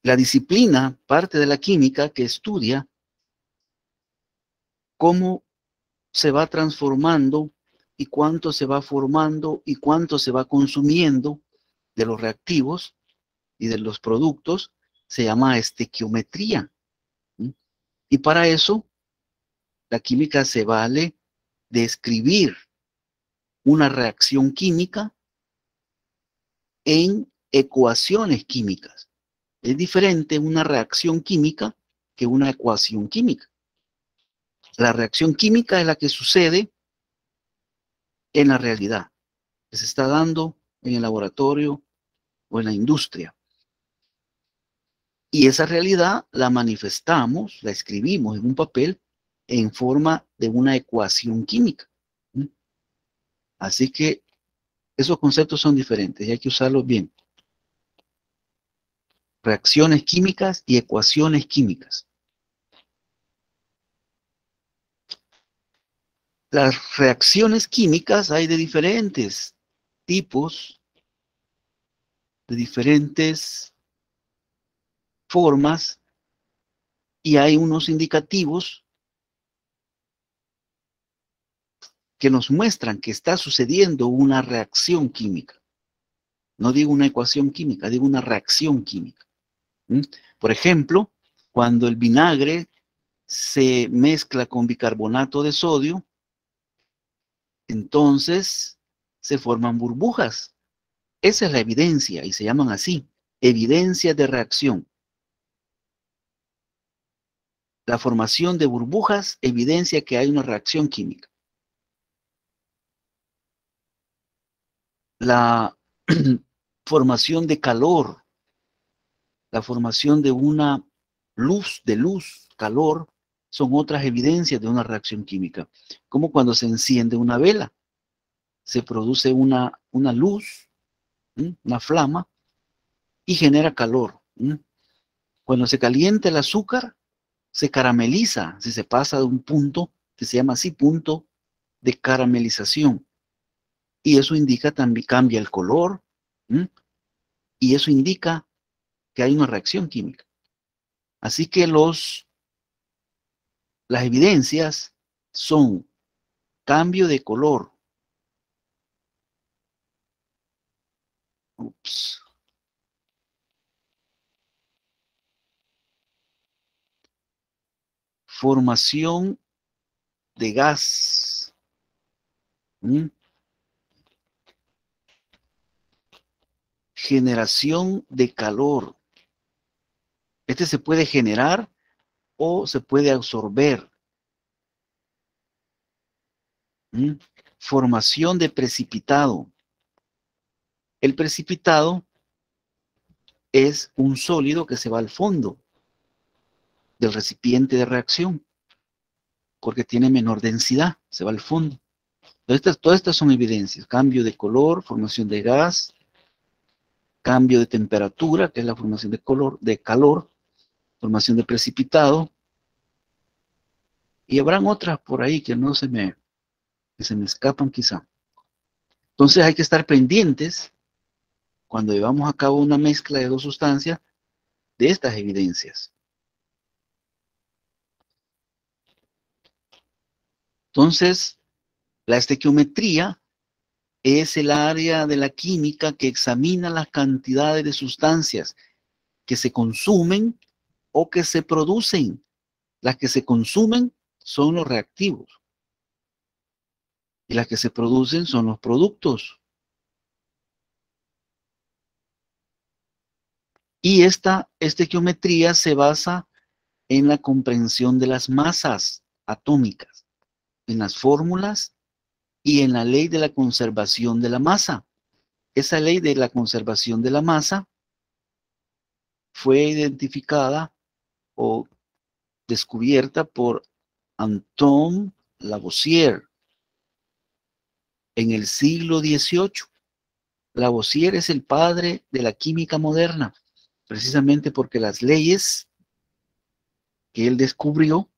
La disciplina, parte de la química que estudia cómo se va transformando y cuánto se va formando y cuánto se va consumiendo de los reactivos y de los productos, se llama estequiometría. Y para eso, la química se vale de escribir una reacción química en ecuaciones químicas. Es diferente una reacción química que una ecuación química. La reacción química es la que sucede en la realidad, que se está dando en el laboratorio o en la industria. Y esa realidad la manifestamos, la escribimos en un papel en forma de una ecuación química. Así que esos conceptos son diferentes y hay que usarlos bien. Reacciones químicas y ecuaciones químicas. Las reacciones químicas hay de diferentes tipos, de diferentes formas, y hay unos indicativos que nos muestran que está sucediendo una reacción química. No digo una ecuación química, digo una reacción química. Por ejemplo, cuando el vinagre se mezcla con bicarbonato de sodio, entonces se forman burbujas. Esa es la evidencia y se llaman así, evidencia de reacción. La formación de burbujas evidencia que hay una reacción química. La formación de calor, la formación de una luz, calor, son otras evidencias de una reacción química. Como cuando se enciende una vela, se produce una luz, una flama, y genera calor. Cuando se calienta el azúcar, se carameliza, si se pasa de un punto que se llama así, punto de caramelización. Y eso indica también, cambia el color, y eso indica que hay una reacción química. Así que las evidencias son cambio de color. Formación de gas. Generación de calor. Este se puede generar o se puede absorber. Formación de precipitado. El precipitado es un sólido que se va al fondo del recipiente de reacción porque tiene menor densidad, se va al fondo. Todas estas son evidencias. Cambio de color, formación de gas, cambio de temperatura, que es la formación de calor, formación de precipitado, y habrán otras por ahí que se me escapan quizá. Entonces hay que estar pendientes cuando llevamos a cabo una mezcla de dos sustancias de estas evidencias. Entonces, la estequiometría es el área de la química que examina las cantidades de sustancias que se consumen o que se producen. Las que se consumen son los reactivos y las que se producen son los productos. Y esta estequiometría se basa en la comprensión de las masas atómicas, en las fórmulas y en la ley de la conservación de la masa. Esa ley de la conservación de la masa fue identificada o descubierta por Antoine Lavoisier en el siglo XVIII. Lavoisier es el padre de la química moderna, precisamente porque las leyes que él descubrió,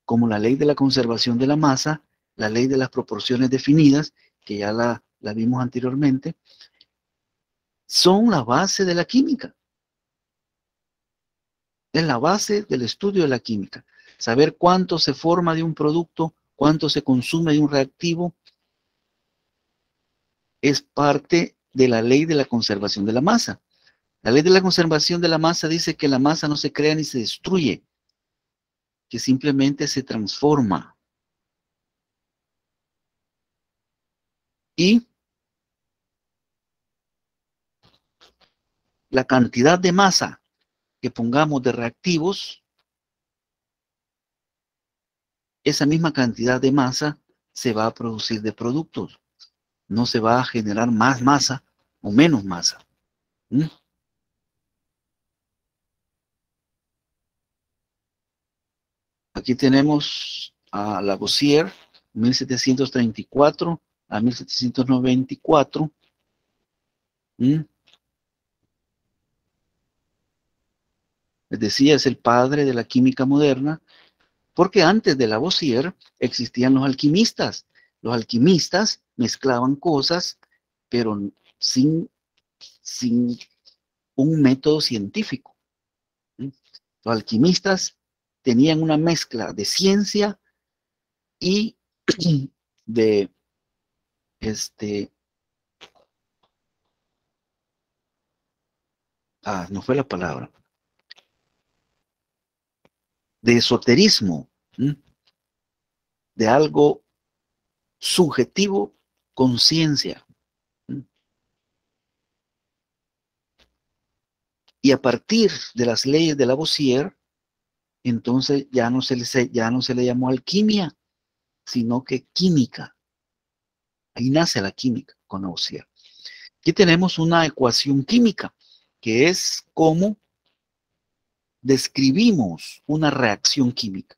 como la ley de la conservación de la masa, la ley de las proporciones definidas, que ya la vimos anteriormente, son la base de la química. Es la base del estudio de la química. Saber cuánto se forma de un producto, cuánto se consume de un reactivo, es parte de la ley de la conservación de la masa. La ley de la conservación de la masa dice que la masa no se crea ni se destruye, que simplemente se transforma. Y la cantidad de masa que pongamos de reactivos, esa misma cantidad de masa se va a producir de productos. No se va a generar más masa o menos masa. ¿Mm? Aquí tenemos a Lavoisier, 1734 a 1794. ¿Mm? Les decía, es el padre de la química moderna, porque antes de Lavoisier existían los alquimistas. Los alquimistas mezclaban cosas, pero sin un método científico. ¿Mm? Los alquimistas tenían una mezcla de ciencia y de no fue la palabra, de esoterismo, ¿m? De algo subjetivo con ciencia. ¿M? Y a partir de las leyes de Lavoisier, entonces ya no se le llamó alquimia, sino que química. Ahí nace la química con Lavoisier. Aquí tenemos una ecuación química, que es cómo describimos una reacción química.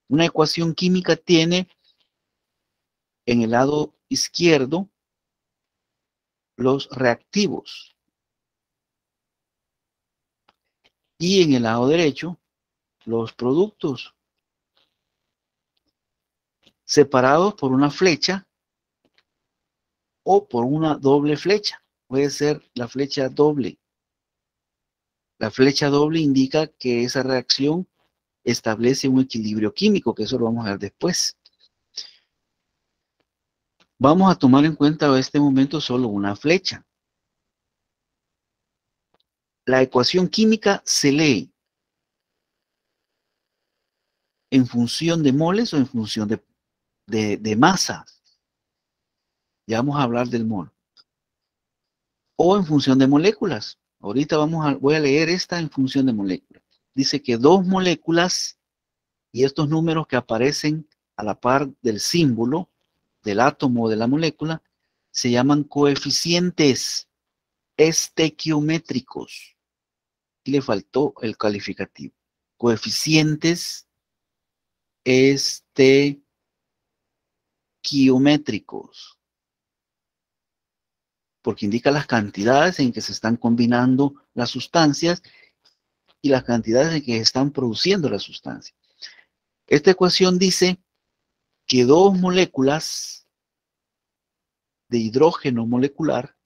Una ecuación química tiene en el lado izquierdo los reactivos y en el lado derecho los productos, separados por una flecha o por una doble flecha. Puede ser la flecha doble. La flecha doble indica que esa reacción establece un equilibrio químico, que eso lo vamos a ver después. Vamos a tomar en cuenta en este momento solo una flecha. La ecuación química se lee en función de moles o en función de masa. Ya vamos a hablar del mol. O en función de moléculas. Ahorita voy a leer esta en función de moléculas. Dice que dos moléculas y estos números que aparecen a la par del símbolo del átomo o de la molécula se llaman coeficientes estequiométricos. Y le faltó el calificativo. Coeficientes estequiométricos. Porque indica las cantidades en que se están combinando las sustancias y las cantidades en que se están produciendo las sustancias. Esta ecuación dice que dos moléculas de hidrógeno molecular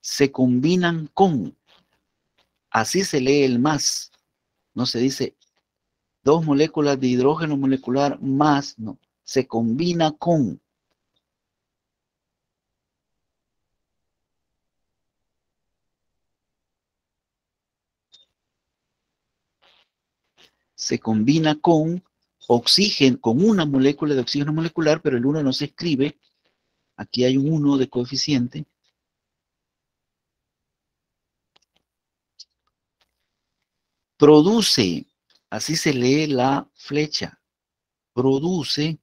se combinan con, así se lee el más, no se dice dos moléculas de hidrógeno molecular más, no, se combina con. Se combina con oxígeno, con una molécula de oxígeno molecular, pero el 1 no se escribe. Aquí hay un 1 de coeficiente. Produce, así se lee la flecha, produce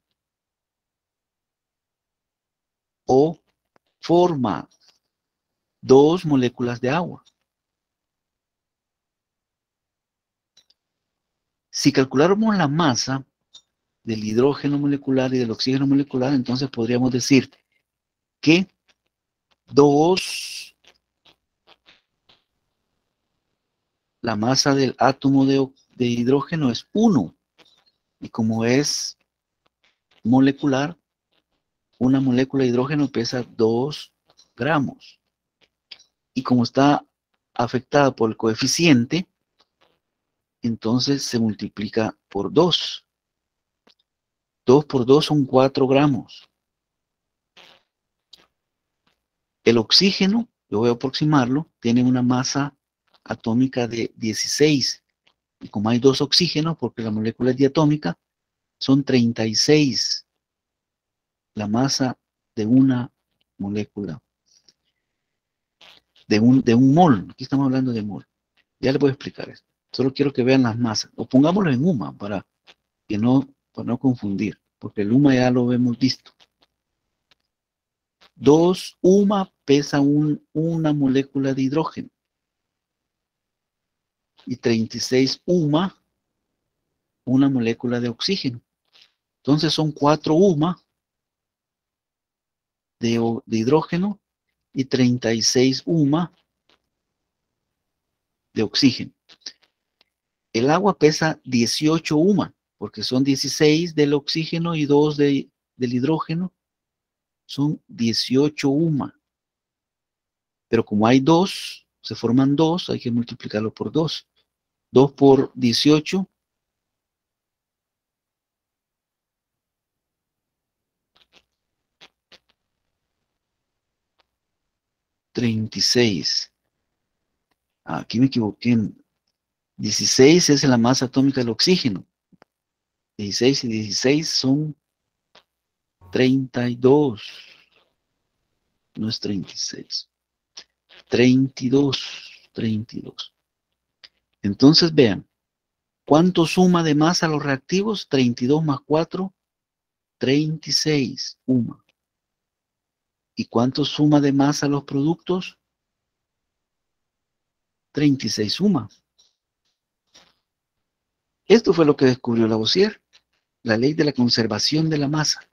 o forma dos moléculas de agua. Si calculáramos la masa del hidrógeno molecular y del oxígeno molecular, entonces podríamos decir que la masa del átomo de hidrógeno es 1. Y como es molecular, una molécula de hidrógeno pesa 2 gramos. Y como está afectada por el coeficiente, entonces se multiplica por 2. 2 por 2 son 4 gramos. El oxígeno, yo voy a aproximarlo, tiene una masa atómica de 16. Y como hay 2 oxígenos, porque la molécula es diatómica, son 36 la masa de una molécula, de un mol. Aquí estamos hablando de mol. Ya les voy a explicar esto. Solo quiero que vean las masas. O pongámoslo en UMA para no confundir, porque el UMA ya lo hemos visto. 2 UMA pesa una molécula de hidrógeno. Y 36 UMA, una molécula de oxígeno. Entonces son 4 UMA de hidrógeno y 36 UMA de oxígeno. El agua pesa 18 UMA, porque son 16 del oxígeno y 2 del hidrógeno. Son 18 UMA. Pero como hay 2, se forman 2, hay que multiplicarlo por 2. 2 por 18. 36. Aquí me equivoqué. 16 es la masa atómica del oxígeno. 16 y 16 son 32. No es 36. 32. 32. Entonces vean, ¿cuánto suma de masa los reactivos? 32 más 4, 36 UMA. ¿Y cuánto suma de masa los productos? 36 UMA. Esto fue lo que descubrió Lavoisier, la ley de la conservación de la masa,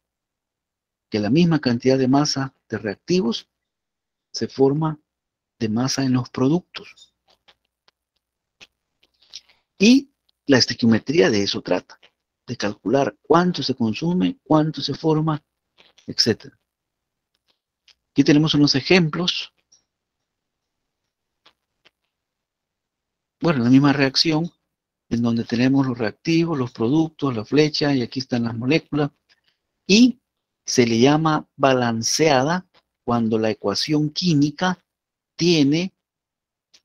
que la misma cantidad de masa de reactivos se forma de masa en los productos. Y la estequiometría de eso trata, de calcular cuánto se consume, cuánto se forma, etc. Aquí tenemos unos ejemplos. Bueno, la misma reacción, en donde tenemos los reactivos, los productos, la flecha, y aquí están las moléculas. Y se le llama balanceada cuando la ecuación química tiene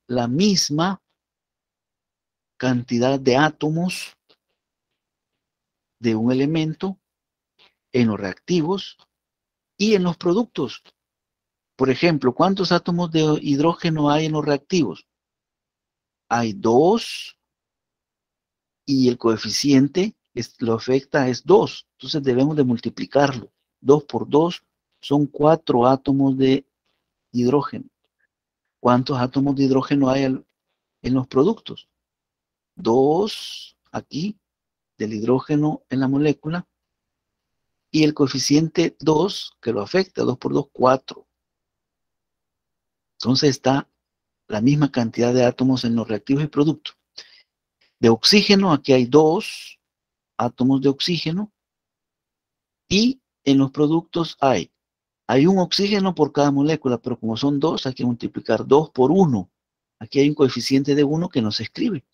la misma cantidad de átomos de un elemento en los reactivos y en los productos. Por ejemplo, ¿cuántos átomos de hidrógeno hay en los reactivos? Hay 2 y el coeficiente lo afecta es 2. Entonces debemos de multiplicarlo. 2 por 2 son 4 átomos de hidrógeno. ¿Cuántos átomos de hidrógeno hay en los productos? 2 aquí del hidrógeno en la molécula y el coeficiente 2 que lo afecta, 2 por 2, 4. Entonces está la misma cantidad de átomos en los reactivos y productos. De oxígeno, aquí hay 2 átomos de oxígeno y en los productos hay un oxígeno por cada molécula, pero como son 2, hay que multiplicar 2 por 1. Aquí hay un coeficiente de 1 que no se escribe.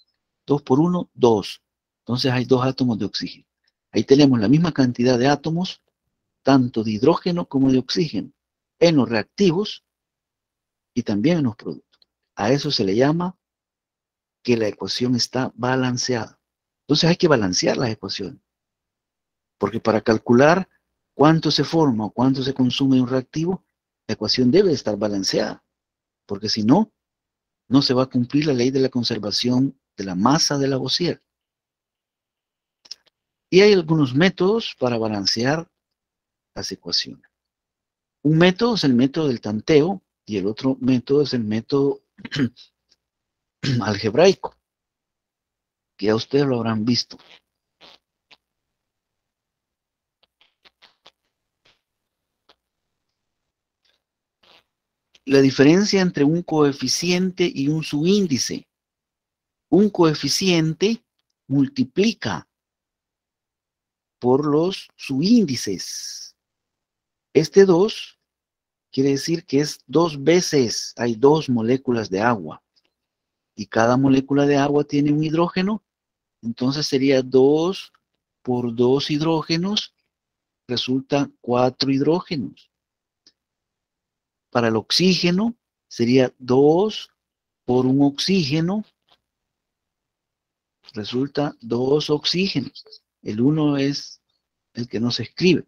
2 por 1, 2. Entonces hay 2 átomos de oxígeno. Ahí tenemos la misma cantidad de átomos, tanto de hidrógeno como de oxígeno, en los reactivos y también en los productos. A eso se le llama que la ecuación está balanceada. Entonces hay que balancear las ecuaciones, porque para calcular cuánto se forma o cuánto se consume de un reactivo, la ecuación debe estar balanceada, porque si no, no se va a cumplir la ley de la conservación de la masa de Lavoisier. Y hay algunos métodos para balancear las ecuaciones. Un método es el método del tanteo y el otro método es el método algebraico, que ya ustedes lo habrán visto. La diferencia entre un coeficiente y un subíndice. Un coeficiente multiplica por los subíndices. Este 2 quiere decir que es 2 veces, hay 2 moléculas de agua. Y cada molécula de agua tiene un hidrógeno, entonces sería 2 por 2 hidrógenos, resulta 4 hidrógenos. Para el oxígeno sería 2 por un oxígeno, resulta 2 oxígenos. El 1 es el que no se escribe.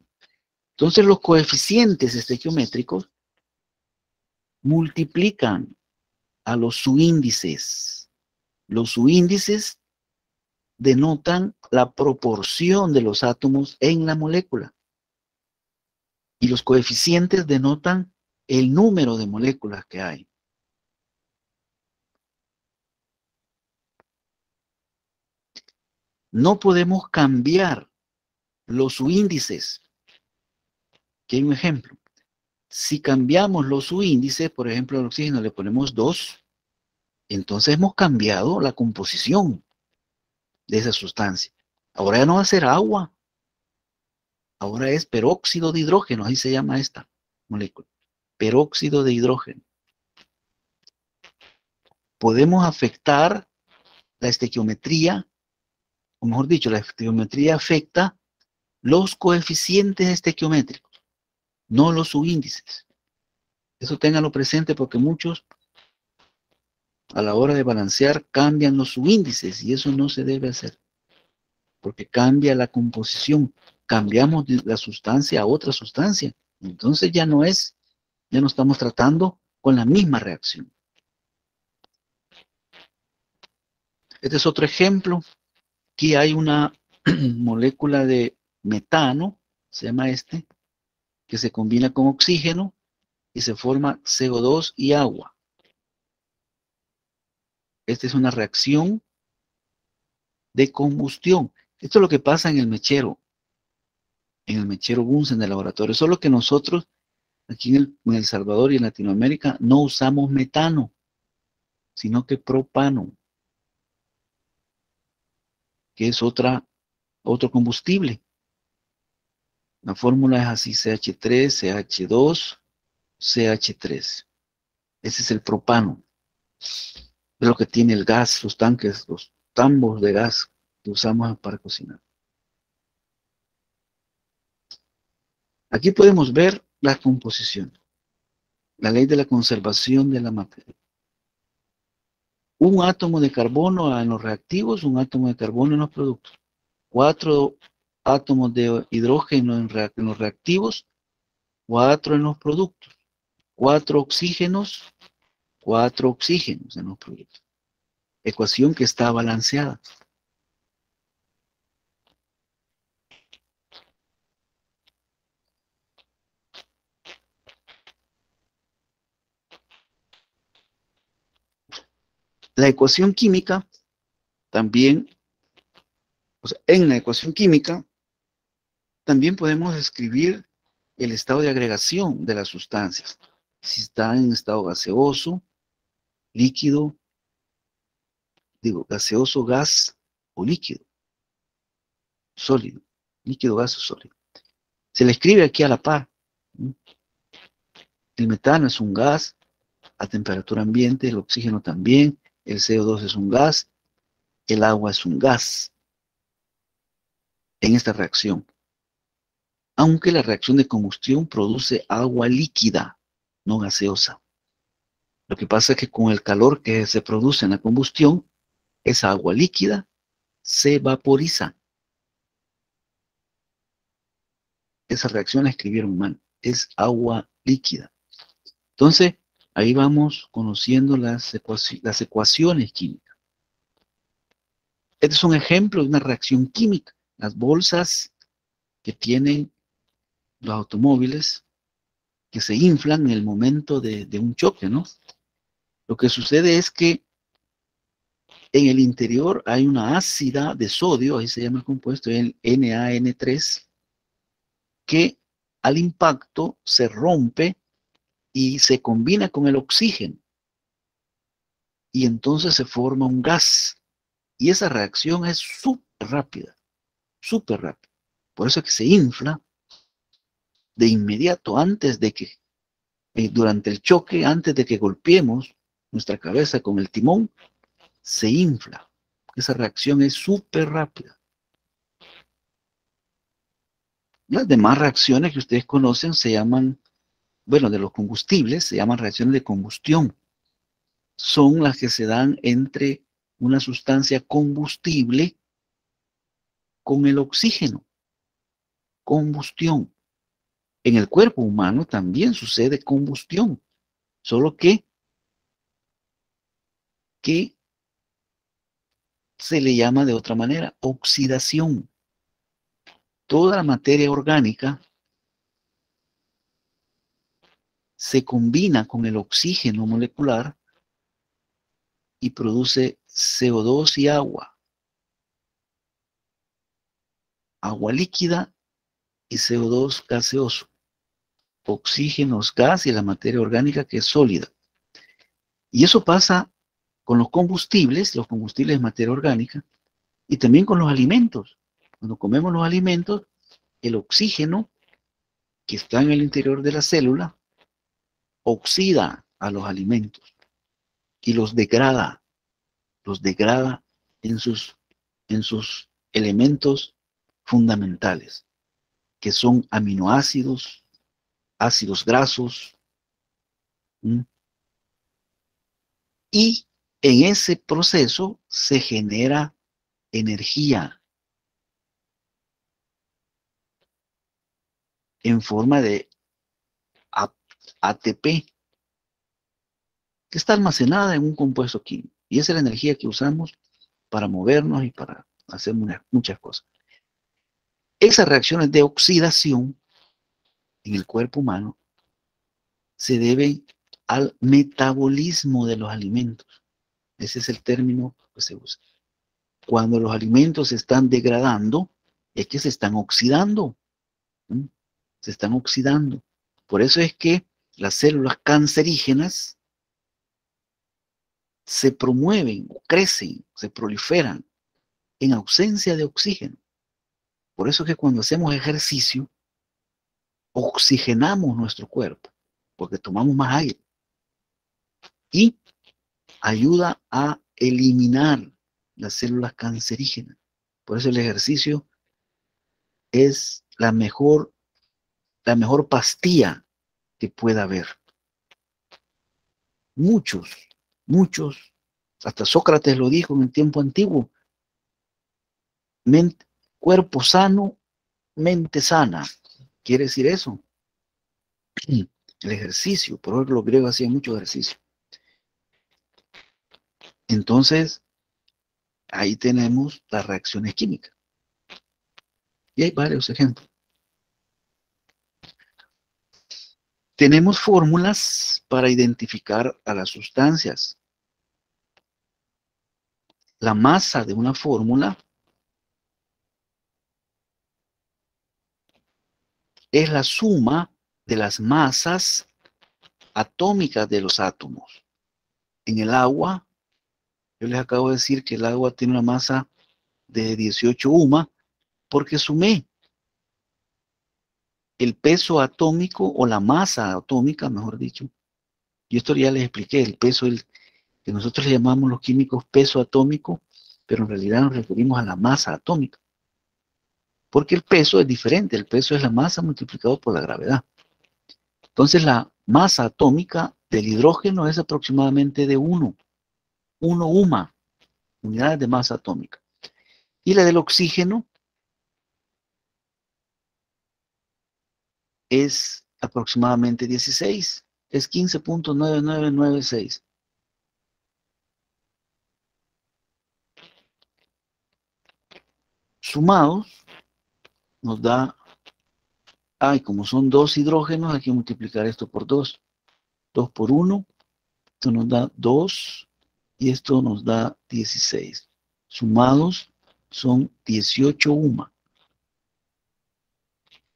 Entonces los coeficientes estequiométricos multiplican a los subíndices. Los subíndices denotan la proporción de los átomos en la molécula. Y los coeficientes denotan el número de moléculas que hay. No podemos cambiar los subíndices. Aquí hay un ejemplo. Si cambiamos los subíndices, por ejemplo, al oxígeno le ponemos 2, entonces hemos cambiado la composición de esa sustancia. Ahora ya no va a ser agua. Ahora es peróxido de hidrógeno, así se llama esta molécula. Peróxido de hidrógeno. Podemos afectar la estequiometría, o mejor dicho, la estequiometría afecta los coeficientes estequiométricos, no los subíndices. Eso ténganlo presente porque muchos a la hora de balancear cambian los subíndices y eso no se debe hacer porque cambia la composición. Cambiamos de la sustancia a otra sustancia. Entonces ya no estamos tratando con la misma reacción. Este es otro ejemplo. Aquí hay una molécula de metano, se llama que se combina con oxígeno y se forma CO2 y agua. Esta es una reacción de combustión. Esto es lo que pasa en el mechero Bunsen del laboratorio. Solo que nosotros, aquí en El Salvador y en Latinoamérica, no usamos metano, sino que propano, que es otro combustible. La fórmula es así, CH3, CH2, CH3. Ese es el propano. Es lo que tiene el gas, los tanques, los tambos de gas que usamos para cocinar. Aquí podemos ver la composición, la ley de la conservación de la materia. Un átomo de carbono en los reactivos, un átomo de carbono en los productos. 4 átomos de hidrógeno en los reactivos, 4 en los productos. 4 oxígenos, 4 oxígenos en los productos. Ecuación que está balanceada. La ecuación química también, en la ecuación química también podemos escribir el estado de agregación de las sustancias. Si está en estado gaseoso, líquido, gaseoso, gas o líquido, sólido, líquido, gas o sólido. Se le escribe aquí a la par. El metano es un gas a temperatura ambiente, el oxígeno también, el CO2 es un gas, el agua es un gas en esta reacción. Aunque la reacción de combustión produce agua líquida, no gaseosa. Lo que pasa es que con el calor que se produce en la combustión, esa agua líquida se vaporiza. Esa reacción la escribieron mal, es agua líquida. Entonces, ahí vamos conociendo las ecuaciones químicas. Este es un ejemplo de una reacción química. Las bolsas que tienen los automóviles que se inflan en el momento de un choque, ¿no? Lo que sucede es que en el interior hay una ácida de sodio, ahí se llama el compuesto, el NaN3, que al impacto se rompe y se combina con el oxígeno. Y entonces se forma un gas. Y esa reacción es súper rápida, súper rápida. Por eso es que se infla de inmediato, antes de que, durante el choque, antes de que golpeemos nuestra cabeza con el timón, se infla. Esa reacción es súper rápida. Las demás reacciones que ustedes conocen se llaman, bueno, de los combustibles, se llaman reacciones de combustión. Son las que se dan entre una sustancia combustible con el oxígeno. Combustión. En el cuerpo humano también sucede combustión, solo que se le llama de otra manera, oxidación. Toda la materia orgánica se combina con el oxígeno molecular y produce CO2 y agua. Agua líquida y CO2 gaseoso. Oxígeno es gas y la materia orgánica que es sólida. Y eso pasa con los combustibles de materia orgánica, y también con los alimentos. Cuando comemos los alimentos, el oxígeno que está en el interior de la célula oxida a los alimentos y los degrada en sus elementos fundamentales, que son aminoácidos, ácidos grasos, y en ese proceso se genera energía en forma de ATP, que está almacenada en un compuesto químico. Y esa es la energía que usamos para movernos y para hacer muchas cosas. Esas reacciones de oxidación en el cuerpo humano se deben al metabolismo de los alimentos. Ese es el término que se usa. Cuando los alimentos se están degradando, es que se están oxidando. ¿Sí? Se están oxidando. Por eso es que las células cancerígenas se promueven, crecen, se proliferan en ausencia de oxígeno. Por eso es que cuando hacemos ejercicio, oxigenamos nuestro cuerpo, porque tomamos más aire. Y ayuda a eliminar las células cancerígenas. Por eso el ejercicio es la mejor pastilla que pueda haber. Muchos, hasta Sócrates lo dijo en el tiempo antiguo: cuerpo sano, mente sana. Quiere decir eso. El ejercicio, por ejemplo, los griegos hacían mucho ejercicio. Entonces, ahí tenemos las reacciones químicas. Y hay varios ejemplos. Tenemos fórmulas para identificar a las sustancias. La masa de una fórmula es la suma de las masas atómicas de los átomos. En el agua, yo les acabo de decir que el agua tiene una masa de 18 UMA porque sumé el peso atómico, o la masa atómica, mejor dicho. Y esto ya les expliqué, el peso, que nosotros le llamamos los químicos peso atómico, pero en realidad nos referimos a la masa atómica. Porque el peso es diferente, el peso es la masa multiplicado por la gravedad. Entonces la masa atómica del hidrógeno es aproximadamente de 1 UMA, unidades de masa atómica. Y la del oxígeno es aproximadamente 16, es 15.9996. Sumados nos da, como son 2 hidrógenos, hay que multiplicar esto por 2. 2 por 1, esto nos da 2 y esto nos da 16. Sumados son 18 UMA.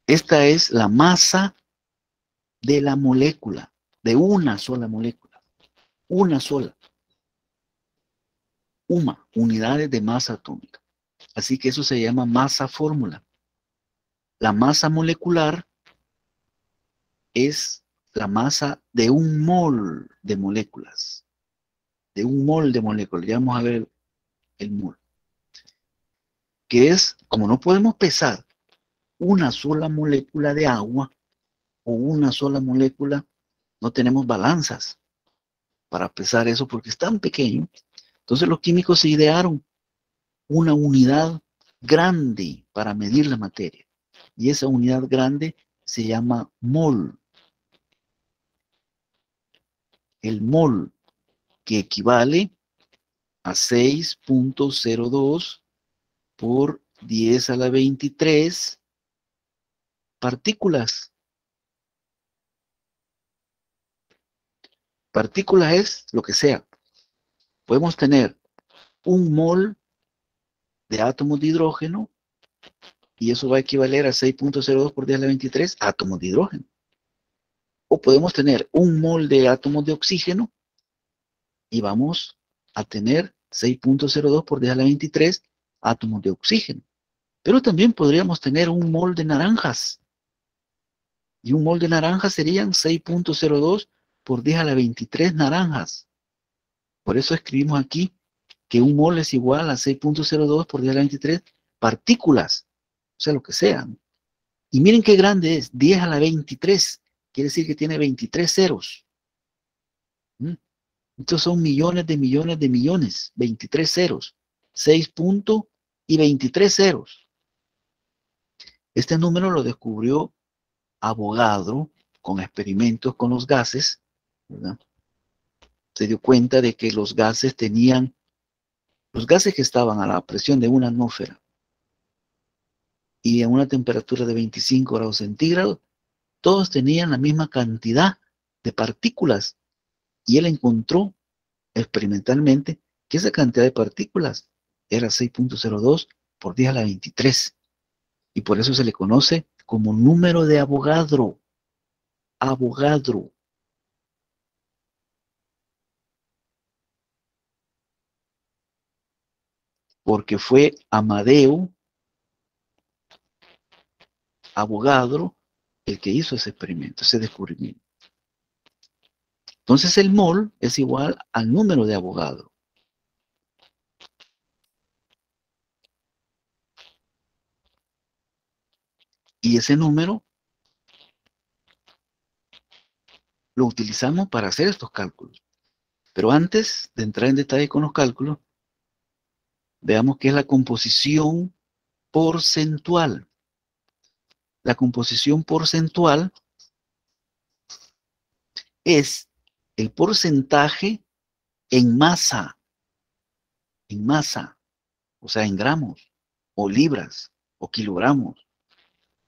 Esta es la masa de la molécula, de una sola molécula. Una sola. UMA, unidades de masa atómica. Así que eso se llama masa fórmula. La masa molecular es la masa de un mol de moléculas. De un mol de moléculas. Ya vamos a ver el mol. Que es, como no podemos pesar una sola molécula de agua o una sola molécula, no tenemos balanzas para pesar eso porque es tan pequeño. Entonces los químicos se idearon una unidad grande para medir la materia. Y esa unidad grande se llama mol. El mol, que equivale a 6.02 por 10 a la 23 partículas. Partículas es lo que sea. Podemos tener un mol de átomos de hidrógeno y eso va a equivaler a 6.02 por 10 a la 23 átomos de hidrógeno. O podemos tener un mol de átomos de oxígeno y vamos a tener 6.02 por 10 a la 23 átomos de oxígeno. Pero también podríamos tener un mol de naranjas. Y un mol de naranjas serían 6.02 por 10 a la 23 naranjas. Por eso escribimos aquí que un mol es igual a 6.02 por 10 a la 23 partículas, o sea, lo que sean. Y miren qué grande es, 10 a la 23, quiere decir que tiene 23 ceros. ¿Mm? Estos son millones de millones de millones, 23 ceros, 6 puntos y 23 ceros. Este número lo descubrió Avogadro con experimentos con los gases, ¿verdad? Se dio cuenta de que los gases que estaban a la presión de una atmósfera y a una temperatura de 25 grados centígrados, todos tenían la misma cantidad de partículas. Y él encontró experimentalmente que esa cantidad de partículas era 6.02 por 10 a la 23. Y por eso se le conoce como número de Avogadro. Avogadro. Porque fue Amadeo Avogadro el que hizo ese experimento, ese descubrimiento. Entonces el mol es igual al número de Avogadro. Y ese número lo utilizamos para hacer estos cálculos. Pero antes de entrar en detalle con los cálculos, veamos qué es la composición porcentual. La composición porcentual es el porcentaje en masa, o sea, en gramos, o libras, o kilogramos,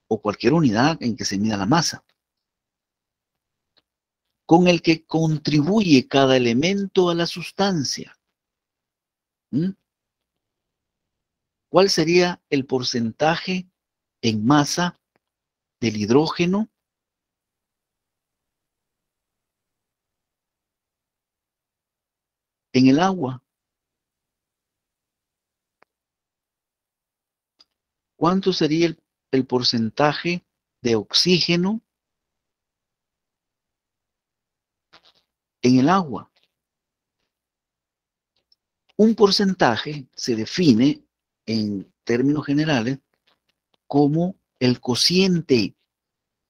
o cualquier unidad en que se mida la masa, con el que contribuye cada elemento a la sustancia. ¿Mm? ¿Cuál sería el porcentaje en masa del hidrógeno en el agua? ¿Cuánto sería el porcentaje de oxígeno en el agua? Un porcentaje se define en términos generales como el cociente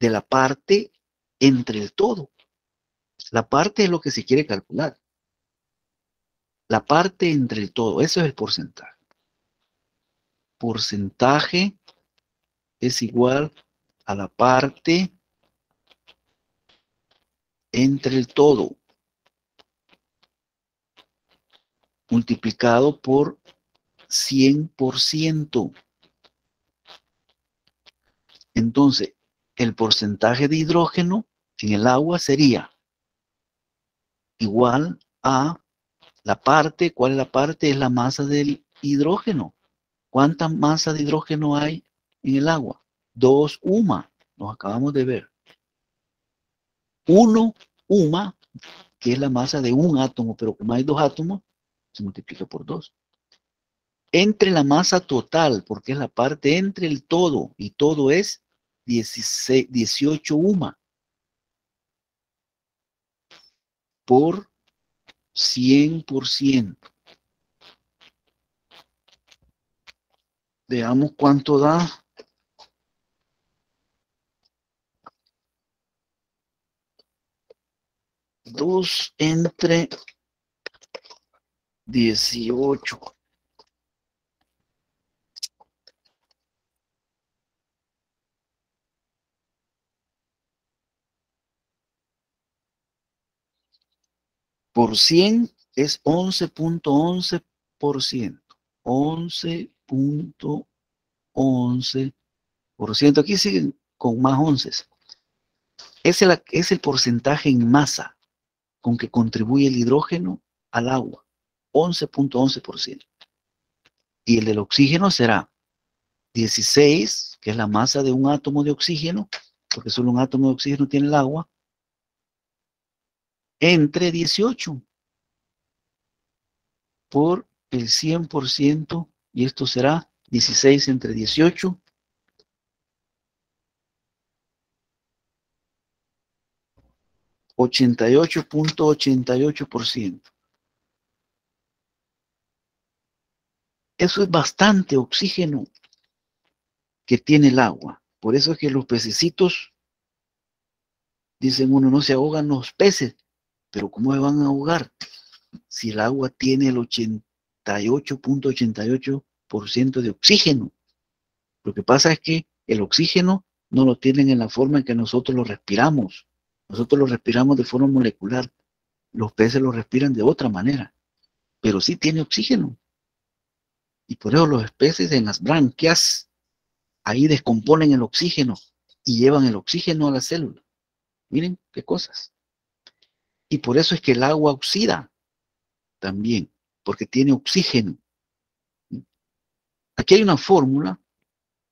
de la parte entre el todo. La parte es lo que se quiere calcular. La parte entre el todo, eso es el porcentaje. Porcentaje es igual a la parte entre el todo multiplicado por 100%. Entonces, el porcentaje de hidrógeno en el agua sería igual a la parte. ¿Cuál es la parte? Es la masa del hidrógeno. ¿Cuánta masa de hidrógeno hay en el agua? 2 UMA, nos acabamos de ver. 1 UMA, que es la masa de un átomo, pero como hay 2 átomos, se multiplica por 2. Entre la masa total, porque es la parte entre el todo, y todo es 18 UMA. por 100%. Veamos cuánto da. 2 entre 18. Por 100 es 11.11%. 11.11%. Aquí siguen con más onces. Es el porcentaje en masa con que contribuye el hidrógeno al agua. 11.11%. Y el del oxígeno será 16, que es la masa de un átomo de oxígeno, porque solo un átomo de oxígeno tiene el agua, entre 18 por el 100%, y esto será 16 entre 18, 88.88%. Eso es bastante oxígeno que tiene el agua. Por eso es que los pececitos, dicen uno, no se ahogan los peces, pero ¿cómo se van a ahogar si el agua tiene el 88.88% de oxígeno? Lo que pasa es que el oxígeno no lo tienen en la forma en que nosotros lo respiramos. Nosotros lo respiramos de forma molecular. Los peces lo respiran de otra manera, pero sí tiene oxígeno. Y por eso los peces en las branquias, ahí descomponen el oxígeno y llevan el oxígeno a la célula. Miren qué cosas. Y por eso es que el agua oxida también, porque tiene oxígeno. Aquí hay una fórmula,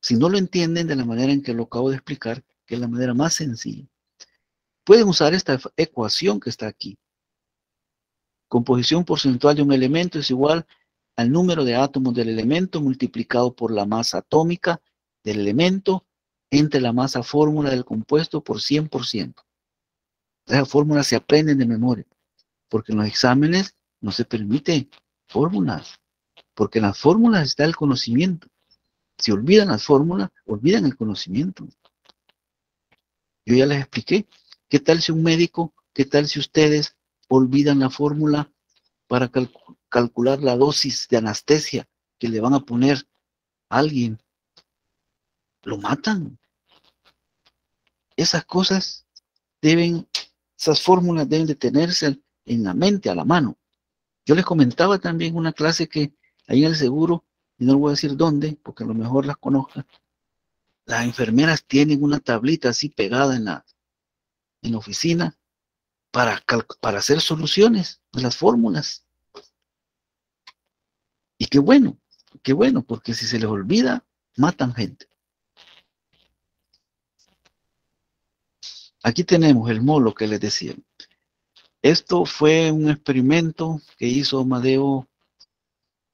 si no lo entienden de la manera en que lo acabo de explicar, que es la manera más sencilla, pueden usar esta ecuación que está aquí. Composición porcentual de un elemento es igual al número de átomos del elemento multiplicado por la masa atómica del elemento entre la masa fórmula del compuesto por 100%. Esas fórmulas se aprenden de memoria, porque en los exámenes no se permite fórmulas, porque en las fórmulas está el conocimiento. Si olvidan las fórmulas, olvidan el conocimiento. Yo ya les expliqué. ¿Qué tal si un médico, qué tal si ustedes olvidan la fórmula para calcular la dosis de anestesia que le van a poner a alguien? Lo matan. Esas cosas esas fórmulas deben de tenerse en la mente, a la mano. Yo les comentaba también una clase que ahí en el seguro, y no les voy a decir dónde, porque a lo mejor las conozcan, las enfermeras tienen una tablita así pegada en la oficina para hacer soluciones de las fórmulas. Y qué bueno, porque si se les olvida, matan gente. Aquí tenemos el molo que les decía. Esto fue un experimento que hizo Amadeo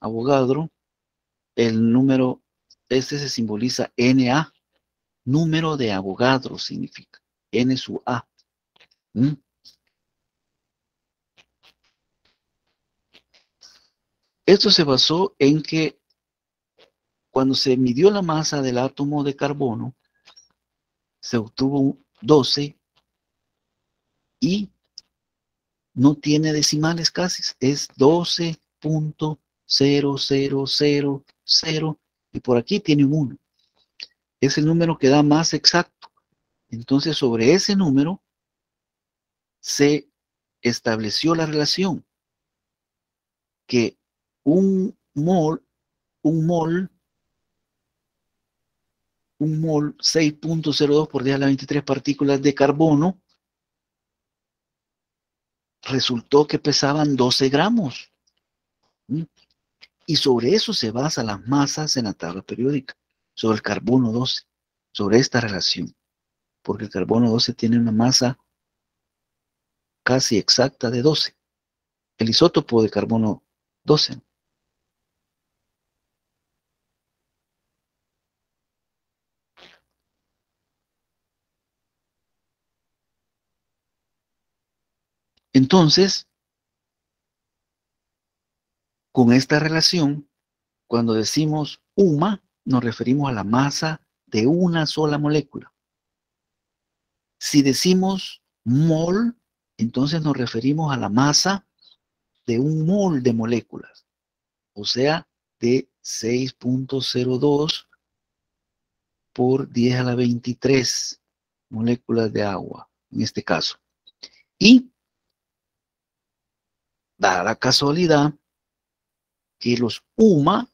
Avogadro. El número, este se simboliza Na, número de Avogadro significa, N sub A. ¿Mm? Esto se basó en que cuando se midió la masa del átomo de carbono, se obtuvo 12 y no tiene decimales casi, es 12.0000 y por aquí tiene un 1. Es el número que da más exacto. Entonces, sobre ese número se estableció la relación que un mol, un mol, un mol 6.02 por 10 a la 23 partículas de carbono resultó que pesaban 12 gramos. Y sobre eso se basan las masas en la tabla periódica, sobre el carbono 12, sobre esta relación, porque el carbono 12 tiene una masa casi exacta de 12, el isótopo de carbono 12. Entonces, con esta relación, cuando decimos UMA, nos referimos a la masa de una sola molécula. Si decimos mol, entonces nos referimos a la masa de un mol de moléculas, o sea, de 6.02 por 10 a la 23 moléculas de agua, en este caso. Y da la casualidad que los UMA,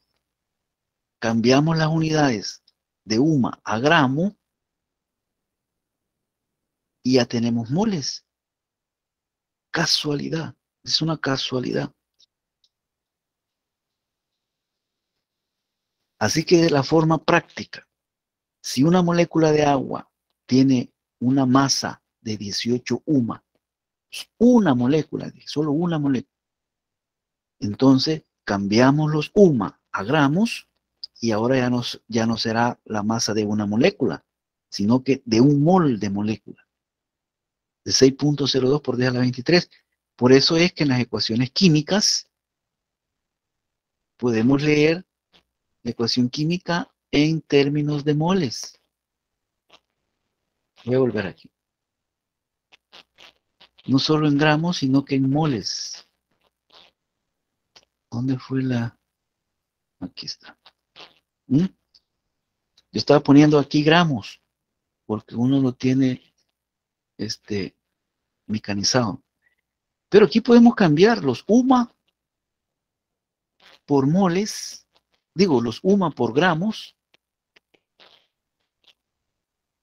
cambiamos las unidades de UMA a gramo y ya tenemos moles. Casualidad, es una casualidad. Así que de la forma práctica, si una molécula de agua tiene una masa de 18 UMA, una molécula, solo una molécula, entonces cambiamos los UMA a gramos y ahora ya no será la masa de una molécula, sino que de un mol de molécula, de 6.02 por 10 a la 23. Por eso es que en las ecuaciones químicas podemos leer la ecuación química en términos de moles. Voy a volver aquí. No solo en gramos, sino que en moles. ¿Dónde fue la...? Aquí está. Yo estaba poniendo aquí gramos, porque uno lo tiene mecanizado. Pero aquí podemos cambiar los UMA por moles, digo, los UMA por gramos,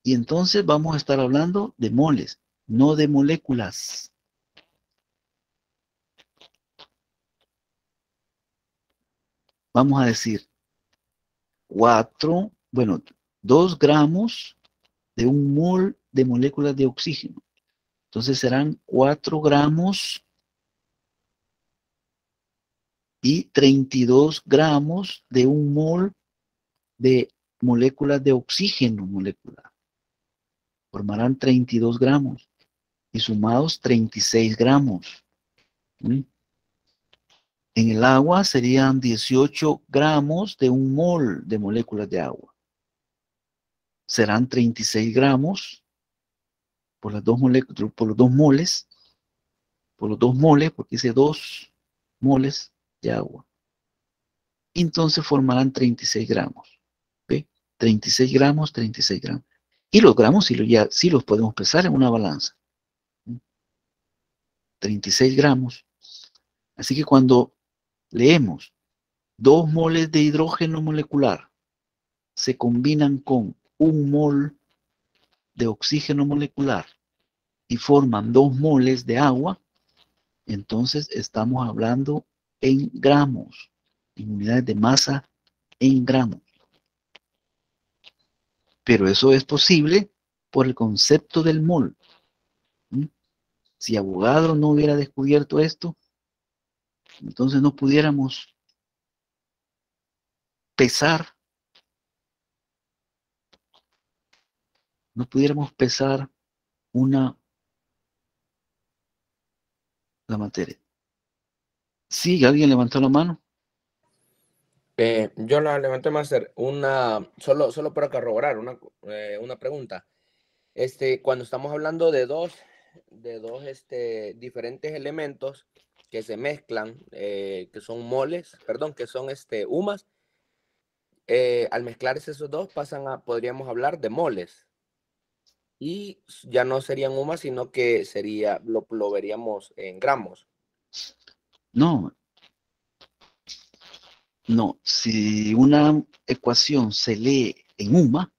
y entonces vamos a estar hablando de moles, no de moléculas. Vamos a decir 2 gramos de un mol de moléculas de oxígeno. Entonces serán 4 gramos y 32 gramos de un mol de moléculas de oxígeno molecular. Formarán 32 gramos y sumados 36 gramos. ¿Mm? En el agua serían 18 gramos de un mol de moléculas de agua. Serán 36 gramos por las dos moléculas, por los dos moles, porque dice 2 moles de agua. Entonces formarán 36 gramos. ¿Ve? 36 gramos, 36 gramos. Y los gramos sí los podemos pesar en una balanza. 36 gramos. Así que cuando leemos 2 moles de hidrógeno molecular se combinan con 1 mol de oxígeno molecular y forman 2 moles de agua, entonces estamos hablando en gramos, en unidades de masa en gramos. Pero eso es posible por el concepto del mol. Si Avogadro no hubiera descubierto esto, entonces no pudiéramos pesar, la materia. Sí, alguien levantó la mano. Yo la levanté, Master. Solo para corroborar una pregunta. Cuando estamos hablando de dos diferentes elementos que se mezclan, que son moles, perdón, que son UMAS, al mezclarse esos dos podríamos hablar de moles. Y ya no serían UMAS, sino que lo veríamos en gramos. No, si una ecuación se lee en UMA,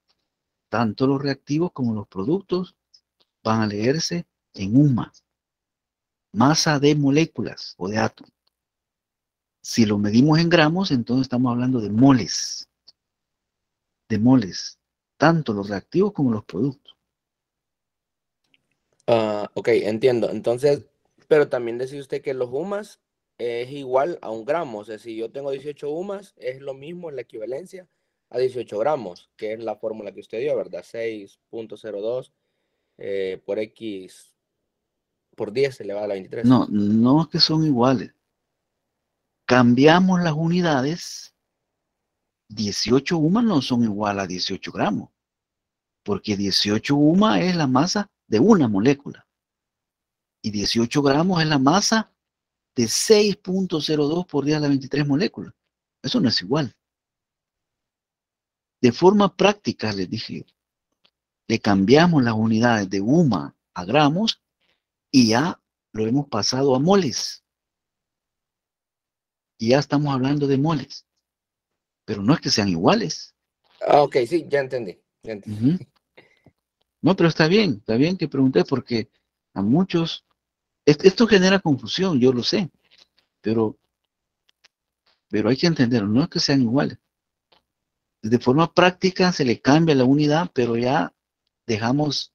tanto los reactivos como los productos van a leerse en UMA, masa de moléculas o de átomos. Si lo medimos en gramos, entonces estamos hablando de moles, tanto los reactivos como los productos. Ok, entiendo. Entonces, pero también decía usted que los UMAS es igual a 1 gramo. O sea, si yo tengo 18 UMAS, es lo mismo en la equivalencia a 18 gramos, que es la fórmula que usted dio, ¿verdad? 6.02 por X por 10 elevado a la 23. No, no es que son iguales. Cambiamos las unidades. 18 UMA no son igual a 18 gramos, porque 18 UMA es la masa de una molécula. Y 18 gramos es la masa de 6.02 por 10 a la 23 moléculas. Eso no es igual. De forma práctica, les dije, le cambiamos las unidades de UMA a gramos y ya lo hemos pasado a moles. Y ya estamos hablando de moles. Pero no es que sean iguales. Ah, ok, sí, ya entendí. Ya entendí. No, pero está bien que pregunté porque a muchos, esto genera confusión, yo lo sé, pero hay que entenderlo, no es que sean iguales. De forma práctica se le cambia la unidad, pero ya dejamos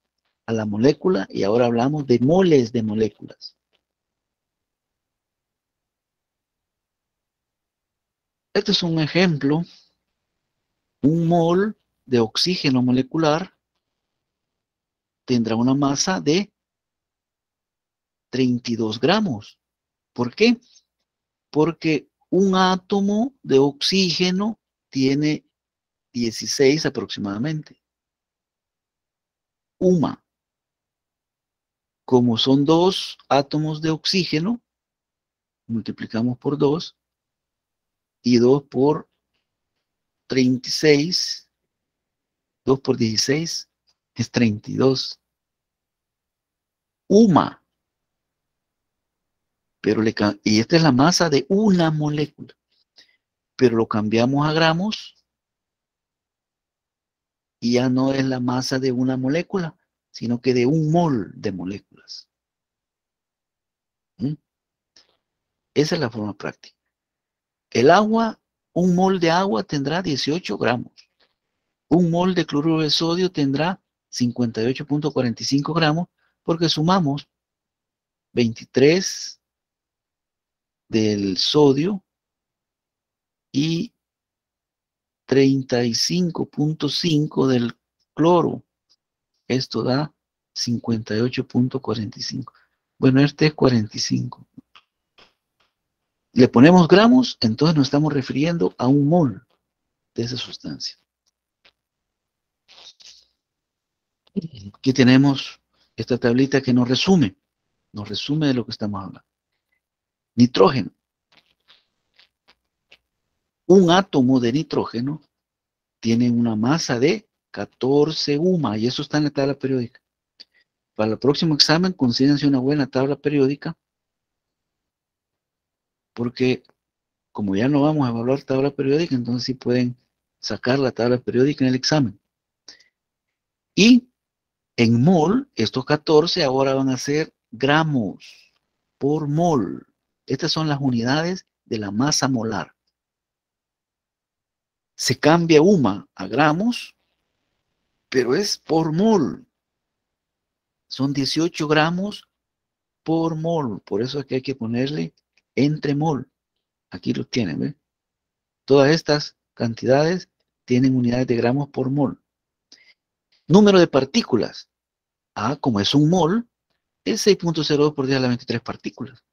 a la molécula y ahora hablamos de moles de moléculas. Este es un ejemplo. Un mol de oxígeno molecular tendrá una masa de 32 gramos. ¿Por qué? Porque un átomo de oxígeno tiene 16 aproximadamente. UMA. Como son 2 átomos de oxígeno, multiplicamos por 2 y 2 por 36, 2 por 16 es 32. UMA. Y esta es la masa de una molécula. Pero lo cambiamos a gramos y ya no es la masa de una molécula, sino que de un mol de moléculas. Esa es la forma práctica. El agua, un mol de agua tendrá 18 gramos. Un mol de cloruro de sodio tendrá 58.45 gramos porque sumamos 23 del sodio y 35.5 del cloro. Esto da 58.45. Bueno, este es 45. Le ponemos gramos, entonces nos estamos refiriendo a un mol de esa sustancia. Aquí tenemos esta tablita que nos resume de lo que estamos hablando. Nitrógeno. Un átomo de nitrógeno tiene una masa de 14 UMA, y eso está en la tabla periódica. Para el próximo examen, consíganse una buena tabla periódica, porque como ya no vamos a evaluar tabla periódica, entonces sí pueden sacar la tabla periódica en el examen. Y en mol, estos 14 ahora van a ser gramos por mol. Estas son las unidades de la masa molar. Se cambia UMA a gramos, pero es por mol. Son 18 gramos por mol. Por eso es que hay que ponerle entre mol. Aquí lo tienen, ¿ven? Todas estas cantidades tienen unidades de gramos por mol. Número de partículas. Como es un mol, es 6.02 por 10 a la 23 partículas.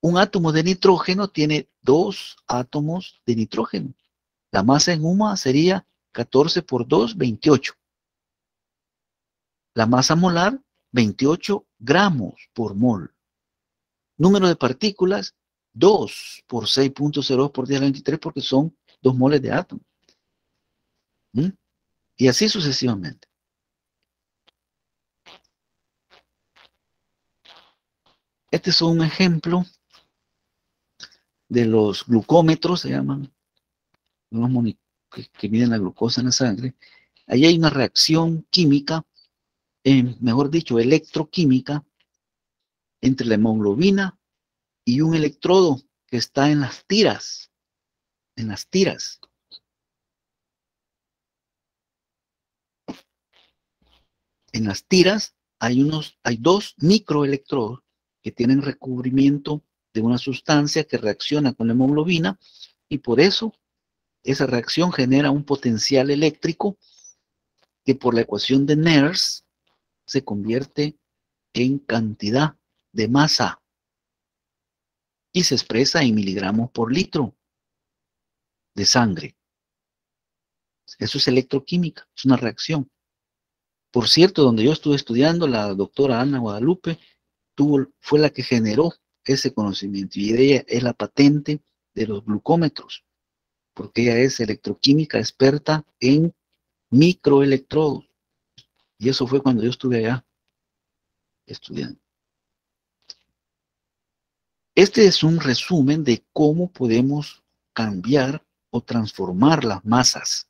Un átomo de nitrógeno tiene 2 átomos de nitrógeno. La masa en UMA sería 14 por 2, 28. La masa molar, 28 gramos por mol. Número de partículas, 2 por 6.02 por 10 a la 23 porque son 2 moles de átomo. Y así sucesivamente. Este es un ejemplo de los glucómetros, se llaman, que miden la glucosa en la sangre. Ahí hay una reacción química, mejor dicho, electroquímica, entre la hemoglobina y un electrodo que está en las tiras. En las tiras. En las tiras hay 2 microelectrodos que tienen recubrimiento de una sustancia que reacciona con la hemoglobina y por eso esa reacción genera un potencial eléctrico que por la ecuación de Nernst se convierte en cantidad de masa y se expresa en miligramos por litro de sangre. Eso es electroquímica, es una reacción. Por cierto, donde yo estuve estudiando, la doctora Ana Guadalupe fue la que generó ese conocimiento y ella es la patente de los glucómetros, porque ella es electroquímica experta en microelectrodos. Y eso fue cuando yo estuve allá estudiando. Este es un resumen de cómo podemos cambiar o transformar las masas.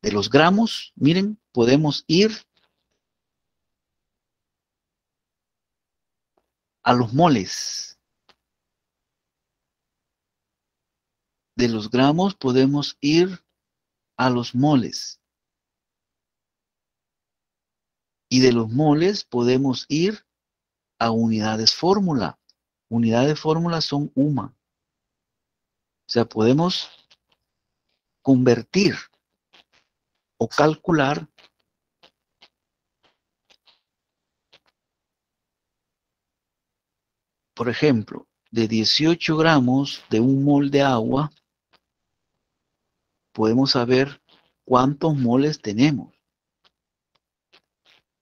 De los gramos, miren, podemos ir a los moles. De los gramos podemos ir a los moles. Y de los moles podemos ir a unidades fórmula. Unidades fórmula son UMA. O sea, podemos convertir o calcular, por ejemplo, de 18 gramos de un mol de agua, podemos saber cuántos moles tenemos.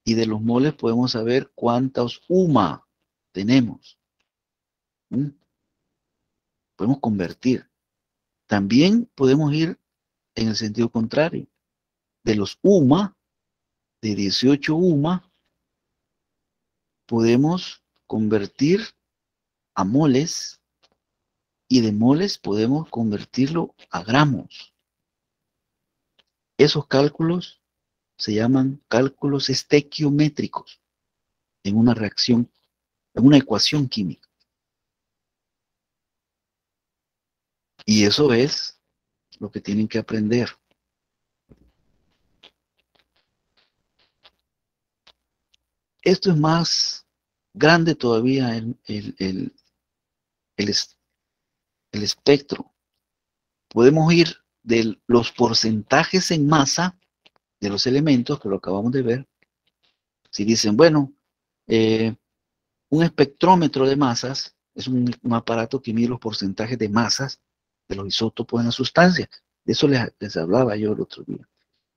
Y de los moles podemos saber cuántos UMA tenemos. Podemos convertir. También podemos ir en el sentido contrario. De los UMA, de 18 UMA, podemos convertir a moles y de moles podemos convertirlo a gramos. Esos cálculos se llaman cálculos estequiométricos en una reacción, en una ecuación química. Y eso es lo que tienen que aprender. Esto es más grande todavía el espectro. Podemos ir de los porcentajes en masa de los elementos, que lo acabamos de ver. Si dicen, bueno, un espectrómetro de masas es un aparato que mide los porcentajes de masas de los isótopos en la sustancia. De eso les hablaba yo el otro día.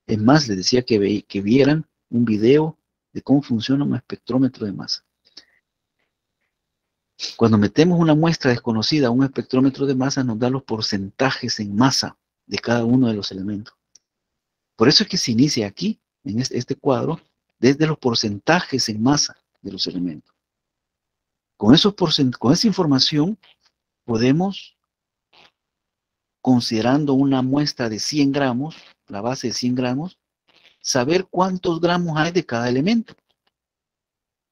Es más, les decía que vieran un video de cómo funciona un espectrómetro de masa. Cuando metemos una muestra desconocida a un espectrómetro de masa, nos da los porcentajes en masa de cada uno de los elementos. Por eso es que se inicia aquí, en este cuadro, desde los porcentajes en masa de los elementos. Con esa información podemos, considerando una muestra de 100 gramos, la base de 100 gramos, saber cuántos gramos hay de cada elemento,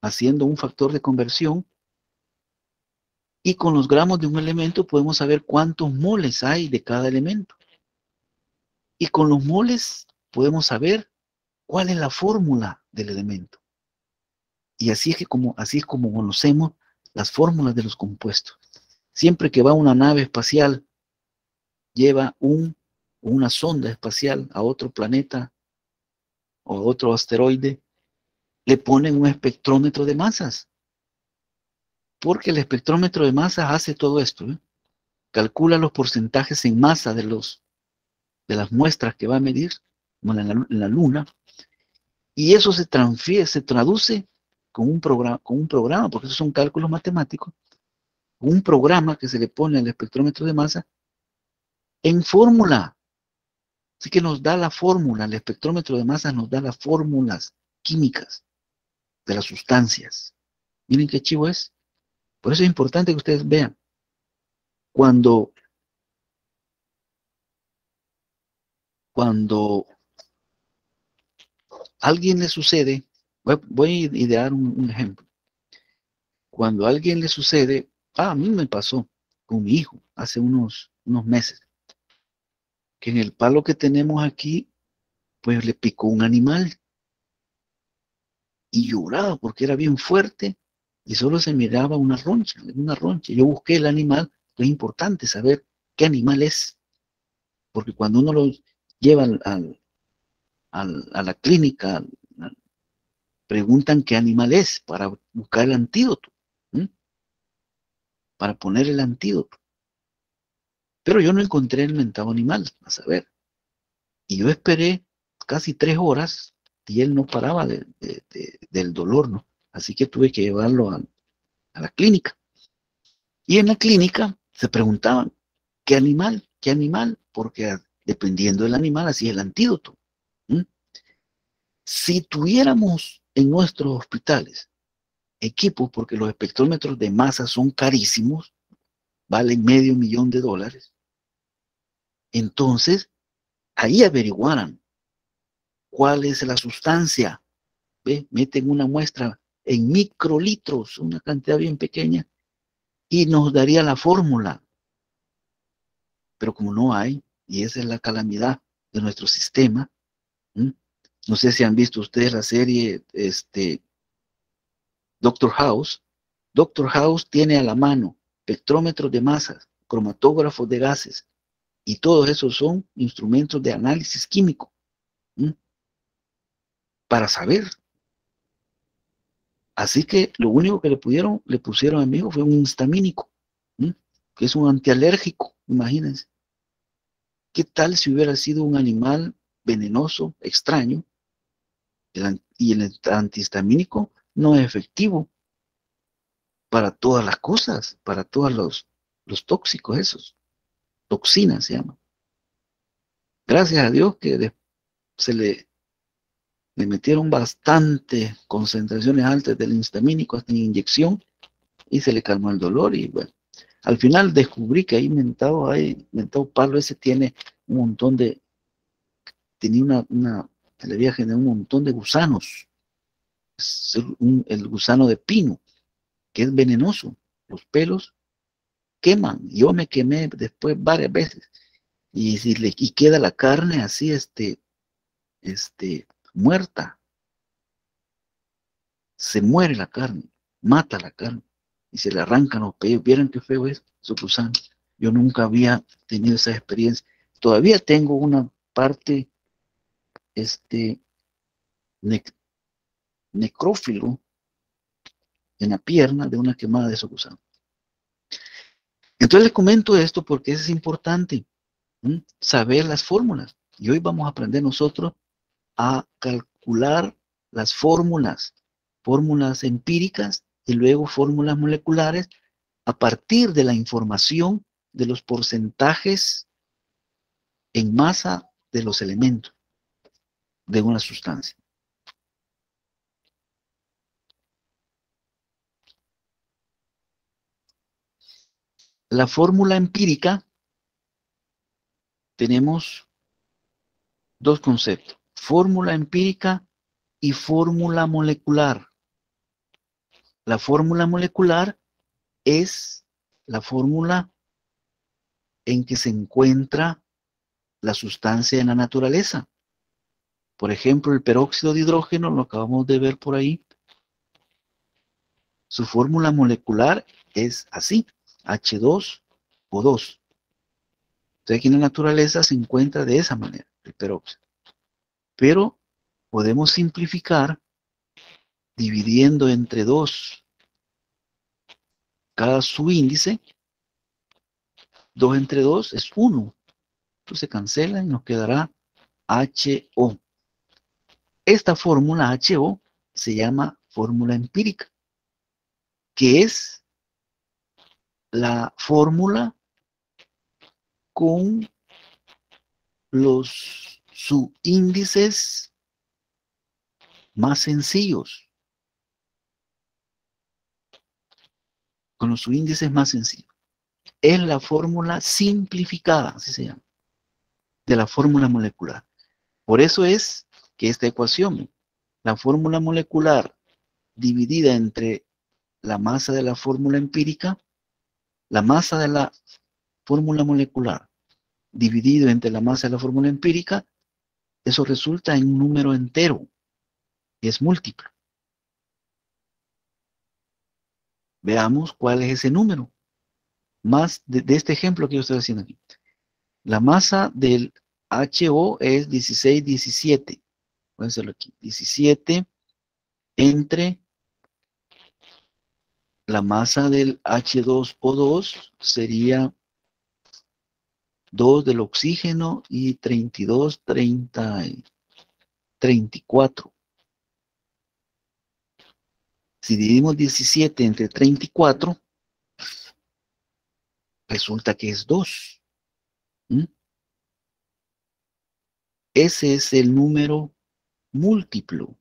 haciendo un factor de conversión. Y con los gramos de un elemento podemos saber cuántos moles hay de cada elemento. Y con los moles podemos saber cuál es la fórmula del elemento. Y así es como conocemos las fórmulas de los compuestos. Siempre que va una nave espacial, lleva una sonda espacial a otro planeta o a otro asteroide, le ponen un espectrómetro de masas. Porque el espectrómetro de masas hace todo esto. Calcula los porcentajes en masa de las muestras que va a medir en la Luna, y eso se traduce con un programa, porque esos son cálculos matemáticos, un programa que se le pone al espectrómetro de masa en fórmula. Así que nos da la fórmula, el espectrómetro de masa nos da las fórmulas químicas de las sustancias. Miren qué chivo es. Por eso es importante que ustedes vean. Cuando a alguien le sucede, voy a idear un ejemplo. Cuando a alguien le sucede, a mí me pasó con mi hijo hace unos meses, que en el palo que tenemos aquí, pues le picó un animal y lloraba porque era bien fuerte y solo se miraba una roncha. Yo busqué el animal, es importante saber qué animal es, porque cuando uno lo lleva a la clínica, preguntan qué animal es para buscar el antídoto, para poner el antídoto. Pero yo no encontré el mentado animal, a saber. Y yo esperé casi 3 horas y él no paraba del dolor, ¿no? Así que tuve que llevarlo a la clínica. Y en la clínica se preguntaban, ¿qué animal? ¿Qué animal? Porque dependiendo del animal, así es el antídoto. Si tuviéramos en nuestros hospitales equipos, porque los espectrómetros de masa son carísimos, valen $500,000, entonces ahí averiguaran cuál es la sustancia. ¿Ve? Meten una muestra en microlitros, una cantidad bien pequeña, y nos daría la fórmula. Pero como no hay, y esa es la calamidad de nuestro sistema, no sé si han visto ustedes la serie Doctor House. Doctor House tiene a la mano espectrómetros de masas, cromatógrafos de gases, y todos esos son instrumentos de análisis químico, para saber. Así que lo único que le pusieron a mi hijo fue un histamínico, que es un antialérgico, imagínense. ¿Qué tal si hubiera sido un animal venenoso, extraño, y el antihistamínico no es efectivo para todas las cosas, para todos los tóxicos esos, toxinas se llaman? Gracias a Dios que se le metieron bastante concentraciones altas del histamínico hasta en inyección y se le calmó el dolor y bueno, al final descubrí que ahí mentado palo ese tiene un montón de, tenía le había generado un montón de gusanos, es el gusano de pino, que es venenoso, los pelos queman, yo me quemé después varias veces y queda la carne así, muerta, se muere la carne, mata la carne y se le arrancan los pellos. ¿Vieron qué feo es su gusano? Yo nunca había tenido esa experiencia. Todavía tengo una parte, necrófilo en la pierna de una quemada de esos gusanos. Entonces les comento esto porque es importante saber las fórmulas. Y hoy vamos a aprender nosotros a calcular las fórmulas empíricas y luego fórmulas moleculares a partir de la información de los porcentajes en masa de los elementos de una sustancia. La fórmula empírica, tenemos dos conceptos: fórmula empírica y fórmula molecular. La fórmula molecular es la fórmula en que se encuentra la sustancia en la naturaleza. Por ejemplo, el peróxido de hidrógeno, lo acabamos de ver por ahí. Su fórmula molecular es así, H2O2. Entonces aquí en la naturaleza se encuentra de esa manera, el peróxido. Pero podemos simplificar dividiendo entre 2 cada subíndice. 2 entre 2 es 1. Entonces se cancela y nos quedará HO. Esta fórmula HO se llama fórmula empírica, que es la fórmula con los subíndices más sencillos. Con los subíndices más sencillos. Es la fórmula simplificada, así se llama, de la fórmula molecular. Por eso es que esta ecuación, la fórmula molecular dividida entre la masa de la fórmula empírica, la masa de la fórmula molecular dividido entre la masa de la fórmula empírica, eso resulta en un número entero, es múltiplo. Veamos cuál es ese número. Más de este ejemplo que yo estoy haciendo aquí. La masa del HO es 1617. Voy a hacerlo aquí. 17 entre la masa del H2O2 sería 2 del oxígeno y 32, 30, 34. Si dividimos 17 entre 34, resulta que es 2. ¿Mm? Ese es el número múltiplo.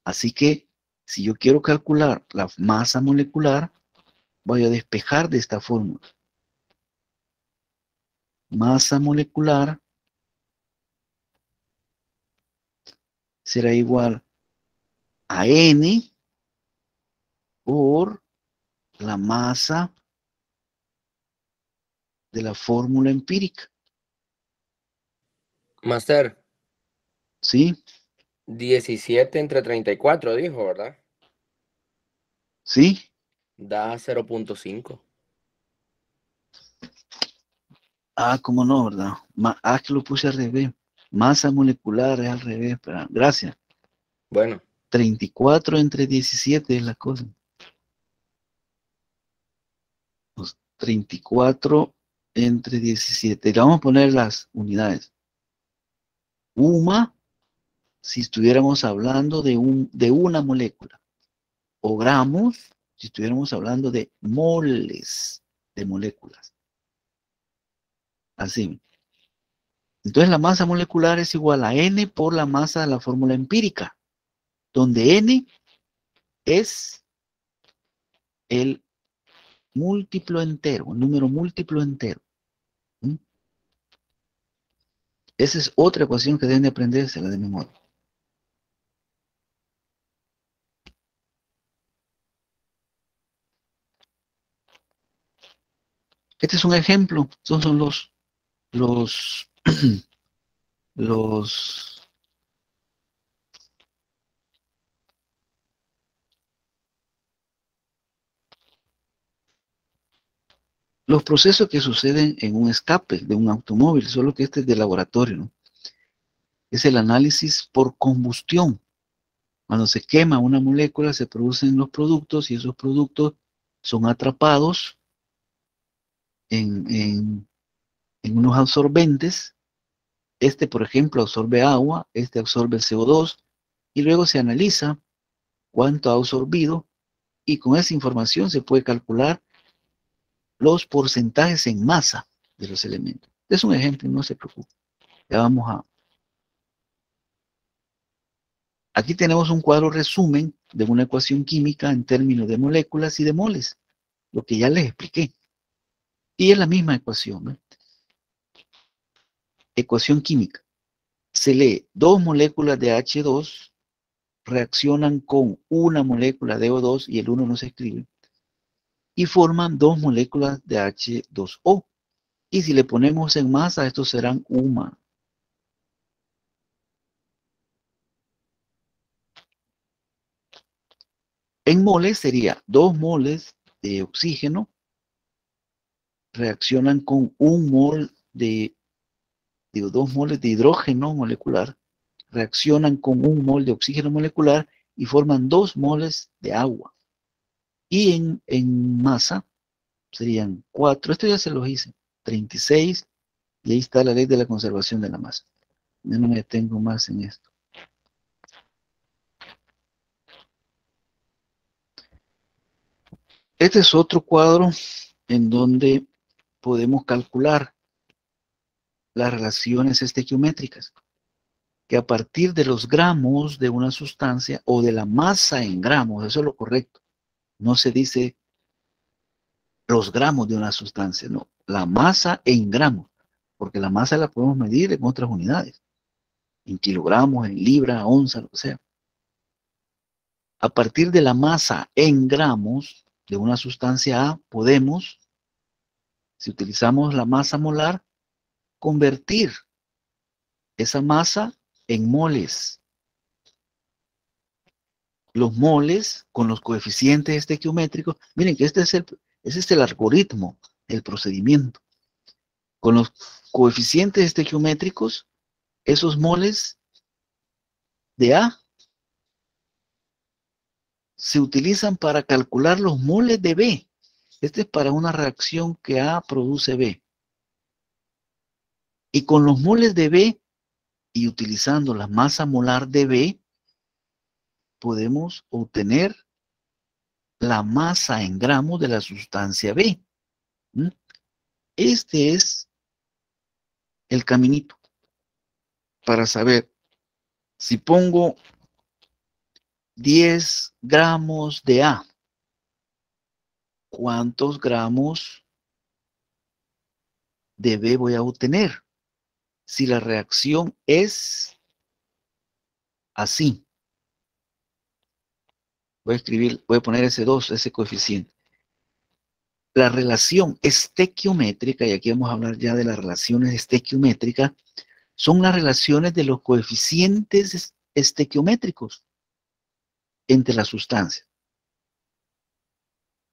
Así que, si yo quiero calcular la masa molecular, voy a despejar de esta fórmula. Masa molecular será igual a N por la masa de la fórmula empírica. Master, ¿Sí? 17 entre 34, dijo, ¿verdad? ¿Sí? Da 0.5. Ah, cómo no, ¿verdad? Que lo puse al revés. Masa molecular es al revés. Gracias. Bueno, 34 entre 17 es la cosa. Pues 34 entre 17. Le vamos a poner las unidades. UMA, si estuviéramos hablando de una molécula. O gramos, si estuviéramos hablando de moles de moléculas. Así. Entonces la masa molecular es igual a N por la masa de la fórmula empírica, donde N es el múltiplo entero, un número múltiplo entero. ¿Mm? Esa es otra ecuación que deben de aprenderse, la de memoria. Este es un ejemplo. Estos son los, los, los procesos que suceden en un escape de un automóvil, solo que este es de laboratorio, ¿no? Es el análisis por combustión. Cuando se quema una molécula, se producen los productos y esos productos son atrapados en unos absorbentes. Este, por ejemplo, absorbe agua, este absorbe el CO2 y luego se analiza cuánto ha absorbido y con esa información se puede calcular los porcentajes en masa de los elementos. Es un ejemplo, no se preocupe. Ya vamos a... Aquí tenemos un cuadro resumen de una ecuación química en términos de moléculas y de moles, lo que ya les expliqué. Y es la misma ecuación, ¿no? Ecuación química. Se lee dos moléculas de H2 reaccionan con una molécula de O2 y el 1 no se escribe y forman dos moléculas de H2O. Y si le ponemos en masa, estos serán UMA. En moles sería 2 moles de oxígeno reaccionan con 1 mol de, 2 moles de hidrógeno molecular, reaccionan con 1 mol de oxígeno molecular y forman 2 moles de agua. Y en masa serían 4, esto ya se los hice, 36, y ahí está la ley de la conservación de la masa. Ya no me detengo más en esto. Este es otro cuadro en donde podemos calcular las relaciones estequiométricas, que a partir de los gramos de una sustancia o de la masa en gramos, eso es lo correcto, no se dice los gramos de una sustancia, no, la masa en gramos, porque la masa la podemos medir en otras unidades, en kilogramos, en libra, onza, lo que sea. A partir de la masa en gramos de una sustancia A, podemos, si utilizamos la masa molar, convertir esa masa en moles. Los moles con los coeficientes estequiométricos, miren que ese es el algoritmo, el procedimiento. Con los coeficientes estequiométricos, esos moles de A se utilizan para calcular los moles de B. Este es para una reacción que A produce B. Y con los moles de B y utilizando la masa molar de B, podemos obtener la masa en gramos de la sustancia B. ¿Mm? Este es el caminito para saber si pongo 10 gramos de A, ¿cuántos gramos de B voy a obtener? Si la reacción es así. Voy a poner ese 2, ese coeficiente. La relación estequiométrica, y aquí vamos a hablar ya de las relaciones estequiométricas, son las relaciones de los coeficientes estequiométricos entre las sustancias.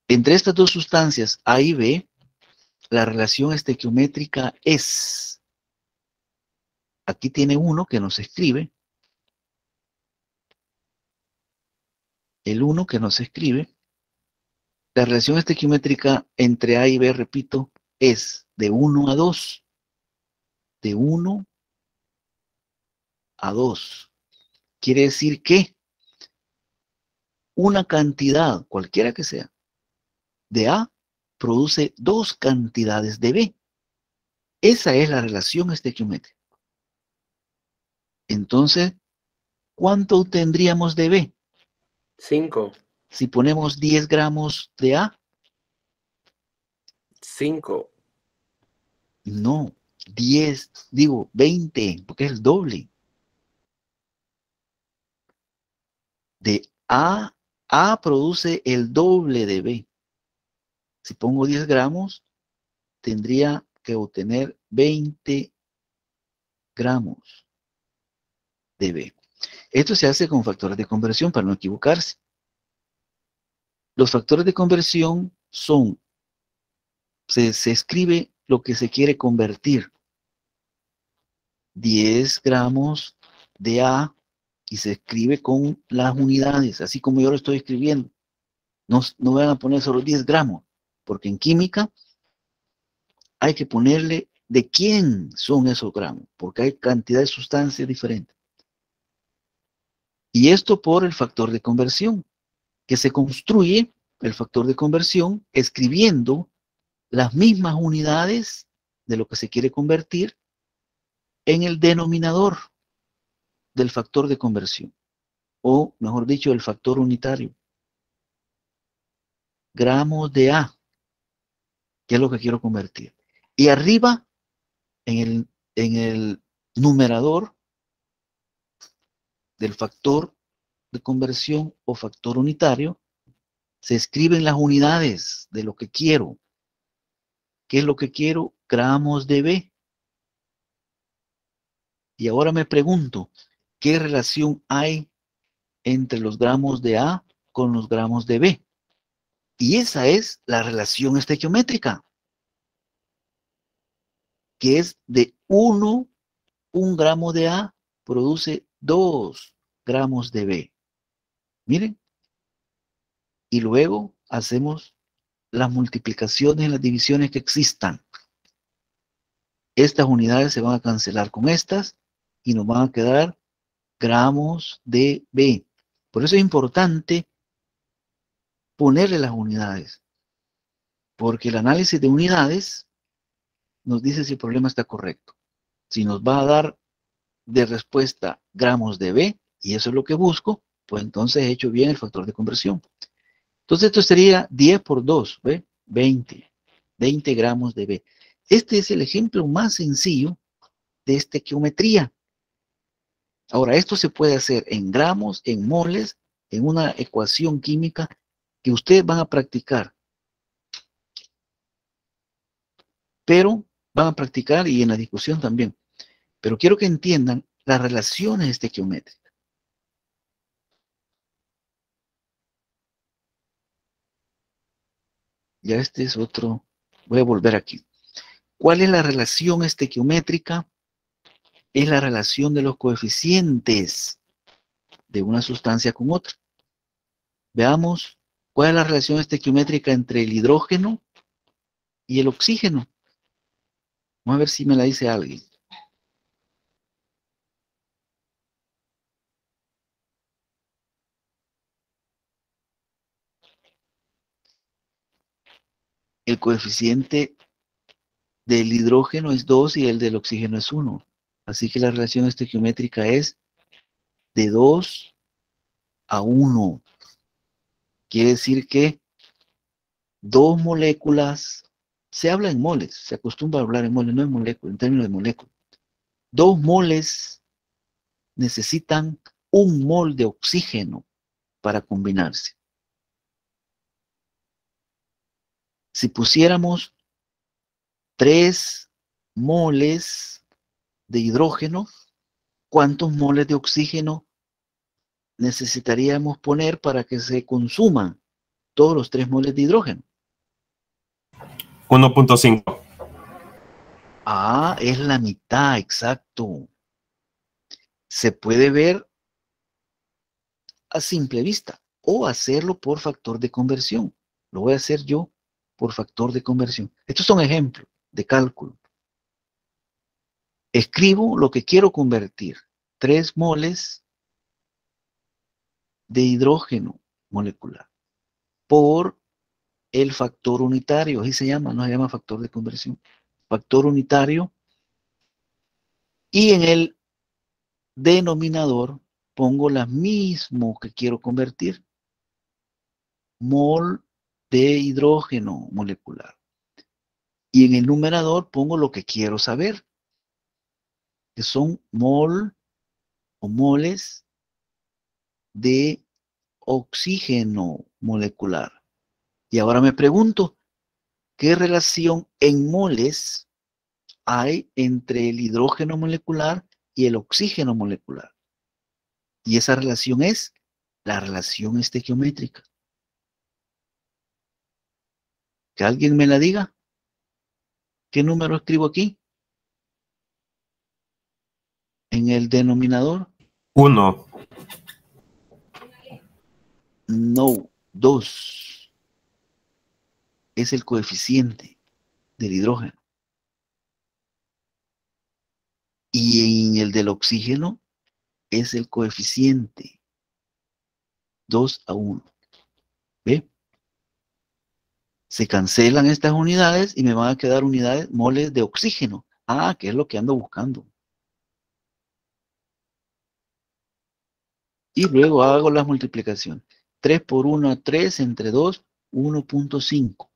Entre estas dos sustancias, A y B, la relación estequiométrica es, aquí tiene uno que nos escribe, el 1 que nos escribe, la relación estequiométrica entre A y B, repito, es de 1 a 2, de 1 a 2. Quiere decir que una cantidad, cualquiera que sea, de A produce 2 cantidades de B. Esa es la relación estequiométrica. Entonces, ¿cuánto obtendríamos de B? 5. Si ponemos 10 gramos de A. 5. No, 10, digo 20, porque es el doble. De A produce el doble de B. Si pongo 10 gramos, tendría que obtener 20 gramos de B. Esto se hace con factores de conversión para no equivocarse. Los factores de conversión son, se escribe lo que se quiere convertir. 10 gramos de A y se escribe con las unidades, así como yo lo estoy escribiendo. No van a poner solo 10 gramos, porque en química hay que ponerle de quién son esos gramos, porque hay cantidad de sustancias diferentes. Y esto por el factor de conversión, que se construye el factor de conversión escribiendo las mismas unidades de lo que se quiere convertir en el denominador del factor de conversión, o mejor dicho, el factor unitario. Gramos de A, que es lo que quiero convertir. Y arriba, en el numerador del factor de conversión o factor unitario, se escriben las unidades de lo que quiero. ¿Qué es lo que quiero? Gramos de B. Y ahora me pregunto, ¿qué relación hay entre los gramos de A con los gramos de B? Y esa es la relación estequiométrica, que es de 1 gramo de A produce 2 gramos de B. Miren, y luego hacemos las multiplicaciones y las divisiones que existan. Estas unidades se van a cancelar con estas y nos van a quedar gramos de B. Por eso es importante ponerle las unidades, porque el análisis de unidades nos dice si el problema está correcto. Si nos va a dar de respuesta gramos de B, y eso es lo que busco, pues entonces he hecho bien el factor de conversión. Entonces esto sería 10 por 2, ¿ve? 20 gramos de B. Este es el ejemplo más sencillo de estequiometría. Ahora, esto se puede hacer en gramos, en moles, en una ecuación química que ustedes van a practicar. Pero van a practicar y en la discusión también. Pero quiero que entiendan las relaciones estequiométricas. Ya este es otro. Voy a volver aquí. ¿Cuál es la relación estequiométrica? Es la relación de los coeficientes de una sustancia con otra. Veamos cuál es la relación estequiométrica entre el hidrógeno y el oxígeno. Vamos a ver si me la dice alguien. El coeficiente del hidrógeno es 2 y el del oxígeno es 1. Así que la relación estequiométrica es de 2 a 1. Quiere decir que dos moléculas, se habla en moles, se acostumbra a hablar en moles, no en moléculas, en términos de moléculas. 2 moles necesitan 1 mol de oxígeno para combinarse. Si pusiéramos 3 moles de hidrógeno, ¿cuántos moles de oxígeno necesitaríamos poner para que se consuman todos los 3 moles de hidrógeno? 1.5. Ah, es la mitad, exacto. Se puede ver a simple vista o hacerlo por factor de conversión. Lo voy a hacer yo por factor de conversión. Estos son ejemplos de cálculo. Escribo lo que quiero convertir. 3 moles de hidrógeno molecular por el factor unitario. Así se llama, no se llama factor de conversión. Factor unitario. Y en el denominador pongo la mismo que quiero convertir. Mol de hidrógeno molecular. Y en el numerador pongo lo que quiero saber, que son mol o moles de oxígeno molecular. Y ahora me pregunto, ¿qué relación en moles hay entre el hidrógeno molecular y el oxígeno molecular? Y esa relación es la relación estequiométrica. Que alguien me la diga. ¿Qué número escribo aquí? En el denominador. 1. No, 2. Es el coeficiente del hidrógeno. Y en el del oxígeno es el coeficiente 2 a 1. ¿Ve? Se cancelan estas unidades y me van a quedar unidades, moles de oxígeno. Ah, que es lo que ando buscando. Y luego hago las multiplicaciones. 3 por 1, 3, entre 2, 1.5.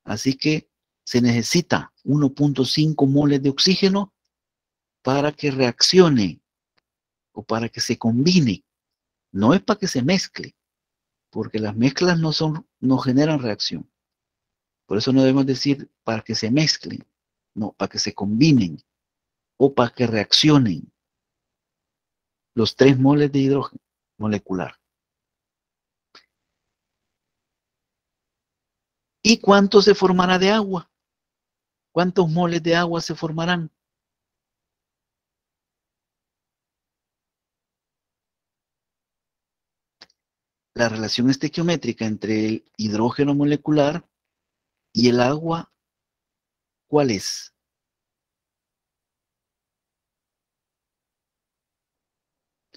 Así que se necesita 1.5 moles de oxígeno para que reaccione o para que se combine. No es para que se mezcle, porque las mezclas no generan reacción. Por eso no debemos decir para que se mezclen, no, para que se combinen o para que reaccionen los 3 moles de hidrógeno molecular. ¿Y cuánto se formará de agua? ¿Cuántos moles de agua se formarán? La relación estequiométrica entre el hidrógeno molecular y el agua, ¿cuál es?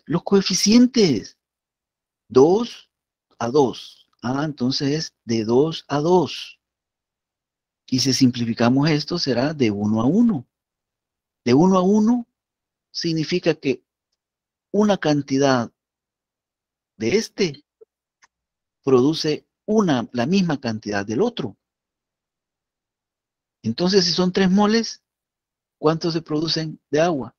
Los coeficientes. 2 a 2. Ah, entonces es de 2 a 2. Y si simplificamos esto, será de 1 a 1. De 1 a 1 significa que una cantidad de este produce la misma cantidad del otro. Entonces, si son 3 moles, ¿cuántos se producen de agua?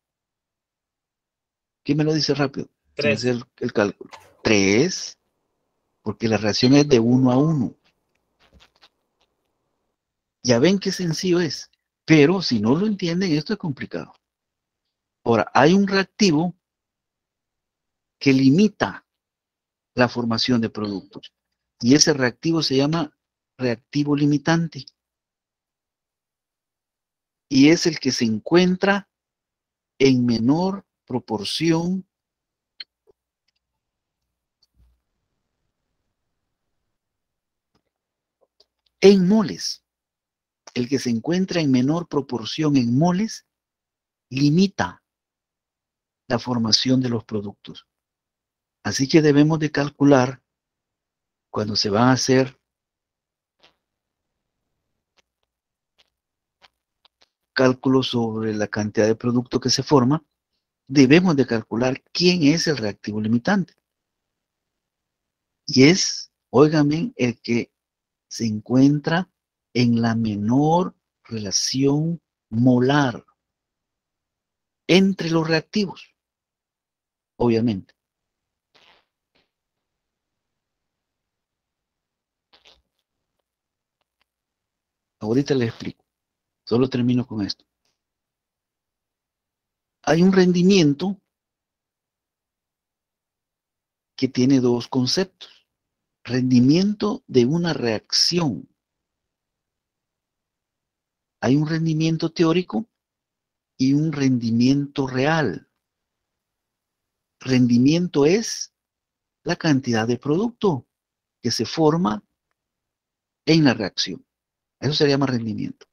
¿Quién me lo dice rápido? 3. Sin hacer el cálculo. 3, porque la reacción es de 1 a 1. Ya ven qué sencillo es. Pero si no lo entienden, esto es complicado. Ahora, hay un reactivo que limita la formación de productos. Y ese reactivo se llama reactivo limitante. Y es el que se encuentra en menor proporción en moles. El que se encuentra en menor proporción en moles limita la formación de los productos. Así que debemos de calcular cuando se van a hacer cálculos sobre la cantidad de producto que se forma, debemos de calcular quién es el reactivo limitante. Y es, óigame, el que se encuentra en la menor relación molar entre los reactivos, obviamente. Ahorita les explico. Solo termino con esto. Hay un rendimiento que tiene dos conceptos. Rendimiento de una reacción. Hay un rendimiento teórico y un rendimiento real. Rendimiento es la cantidad de producto que se forma en la reacción. Eso se llama rendimiento.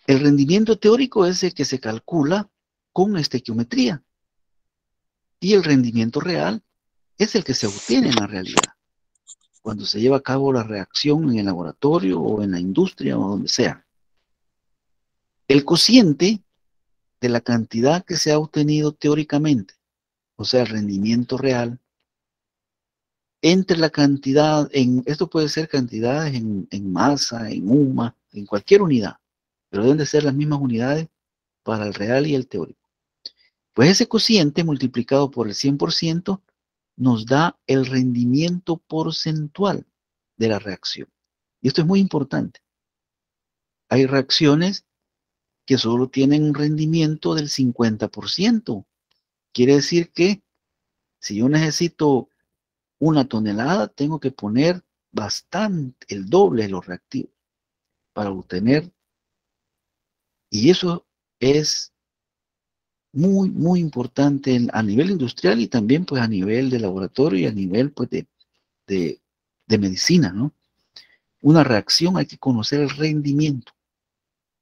El rendimiento teórico es el que se calcula con estequiometría. Y el rendimiento real es el que se obtiene en la realidad, cuando se lleva a cabo la reacción en el laboratorio o en la industria o donde sea. El cociente de la cantidad que se ha obtenido teóricamente, o sea, el rendimiento real, entre la cantidad, esto puede ser cantidades en masa, en UMA, en cualquier unidad, pero deben de ser las mismas unidades para el real y el teórico. Pues ese cociente multiplicado por el 100% nos da el rendimiento porcentual de la reacción. Y esto es muy importante. Hay reacciones que solo tienen un rendimiento del 50%. Quiere decir que si yo necesito 1 tonelada, tengo que poner bastante, el doble de los reactivos para obtener. Y eso es muy, muy importante a nivel industrial y también pues a nivel de laboratorio y a nivel pues de medicina, ¿no? Una reacción hay que conocer el rendimiento.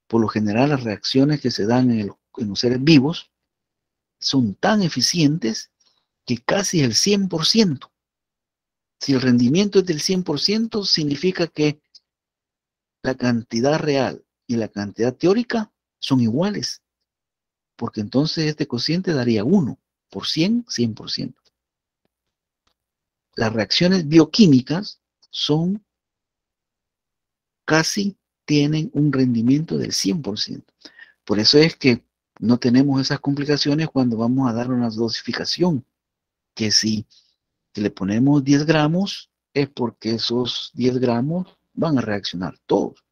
Por lo general las reacciones que se dan en los seres vivos son tan eficientes que casi el 100%. Si el rendimiento es del 100%, significa que la cantidad real y la cantidad teórica son iguales, porque entonces este cociente daría 1 por 100, 100%. Las reacciones bioquímicas son casi, tienen un rendimiento del 100%. Por eso es que no tenemos esas complicaciones cuando vamos a dar una dosificación, que si le ponemos 10 gramos, es porque esos 10 gramos van a reaccionar todos.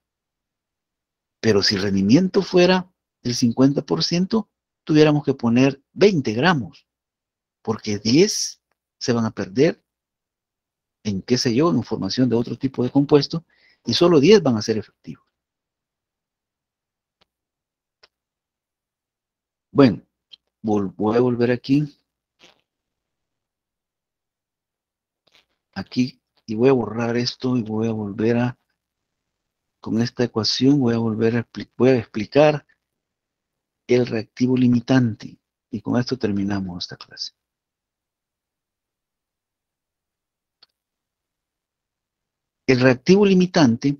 Pero si el rendimiento fuera el 50%, tuviéramos que poner 20 gramos, porque 10 se van a perder en, qué sé yo, en formación de otro tipo de compuesto, y solo 10 van a ser efectivos. Bueno, voy a volver aquí, y voy a borrar esto y voy a volver a, con esta ecuación, voy a explicar el reactivo limitante. Y con esto terminamos esta clase. El reactivo limitante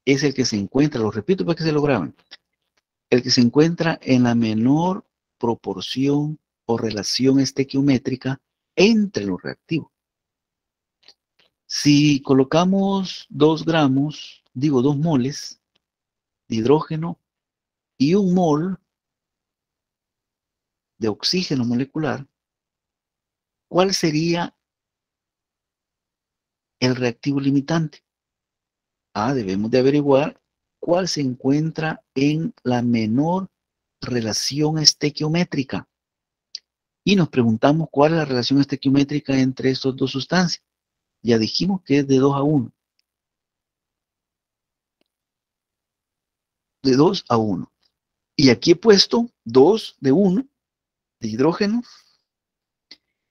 es el que se encuentra, lo repito para que se lo graben, el que se encuentra en la menor proporción o relación estequiométrica entre los reactivos. Si colocamos 2 moles de hidrógeno y 1 mol de oxígeno molecular, ¿cuál sería el reactivo limitante? Debemos de averiguar cuál se encuentra en la menor relación estequiométrica. Y nos preguntamos cuál es la relación estequiométrica entre estas dos sustancias. Ya dijimos que es de 2 a 1. De 2 a 1. Y aquí he puesto 2 de 1 de hidrógeno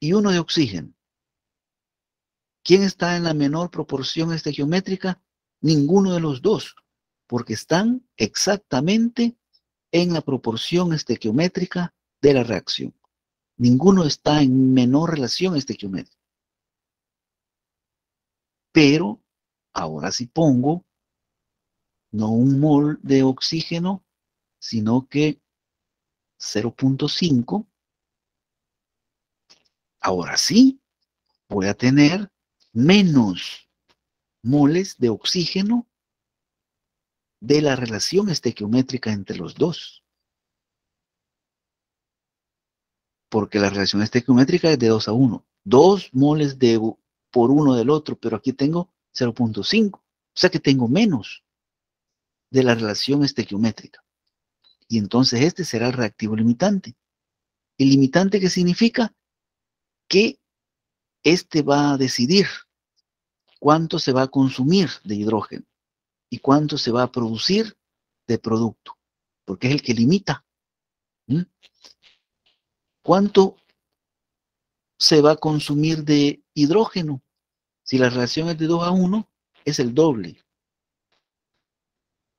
y 1 de oxígeno. ¿Quién está en la menor proporción estequiométrica? Ninguno de los dos, porque están exactamente en la proporción estequiométrica de la reacción. Ninguno está en menor relación estequiométrica. Pero ahora si pongo no un mol de oxígeno, sino que 0.5, ahora sí voy a tener menos moles de oxígeno de la relación estequiométrica entre los dos. Porque la relación estequiométrica es de 2 a 1. 2 moles por uno del otro, pero aquí tengo 0.5. O sea que tengo menos de la relación estequiométrica. Y entonces este será el reactivo limitante. ¿El limitante qué significa? Que este va a decidir cuánto se va a consumir de hidrógeno y cuánto se va a producir de producto, porque es el que limita. ¿Mm? ¿Cuánto se va a consumir de hidrógeno? Si la relación es de 2 a 1, es el doble.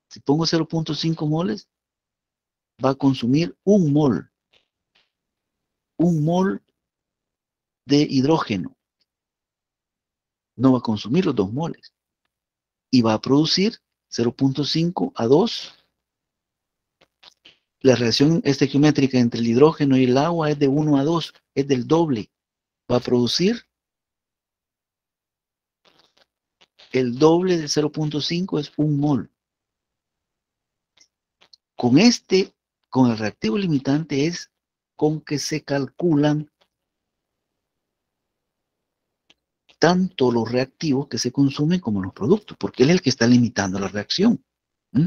Si pongo 0.5 moles, va a consumir un mol de hidrógeno. No va a consumir los 2 moles. Y va a producir 0.5 a 2. La relación estequiométrica entre el hidrógeno y el agua es de 1 a 2, es del doble. Va a producir el doble de 0.5, es un mol. Con con el reactivo limitante es con que se calculan tanto los reactivos que se consumen como los productos, porque él es el que está limitando la reacción. ¿Mm?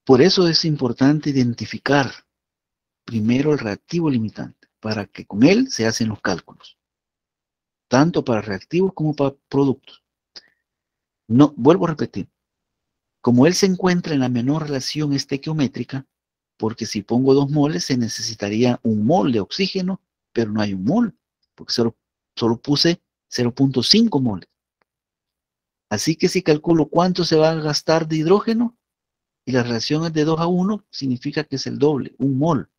Por eso es importante identificar primero el reactivo limitante, para que con él se hacen los cálculos, tanto para reactivos como para productos. No, vuelvo a repetir, como él se encuentra en la menor relación estequiométrica, porque si pongo 2 moles se necesitaría un mol de oxígeno, pero no hay un mol, porque solo puse 0.5 moles. Así que si calculo cuánto se va a gastar de hidrógeno, y la relación es de 2 a 1, significa que es el doble, un mol.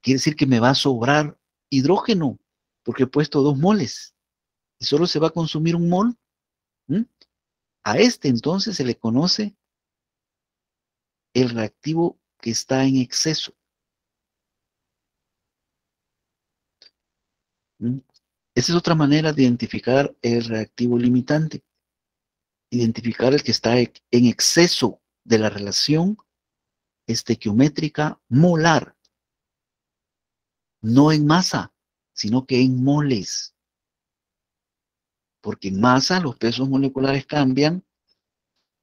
Quiere decir que me va a sobrar hidrógeno, porque he puesto 2 moles, y solo se va a consumir un mol. ¿Mm? A este entonces se le conoce el reactivo que está en exceso. ¿Mm? Esa es otra manera de identificar el reactivo limitante. Identificar el que está en exceso de la relación estequiométrica molar. No en masa, sino que en moles. Porque en masa los pesos moleculares cambian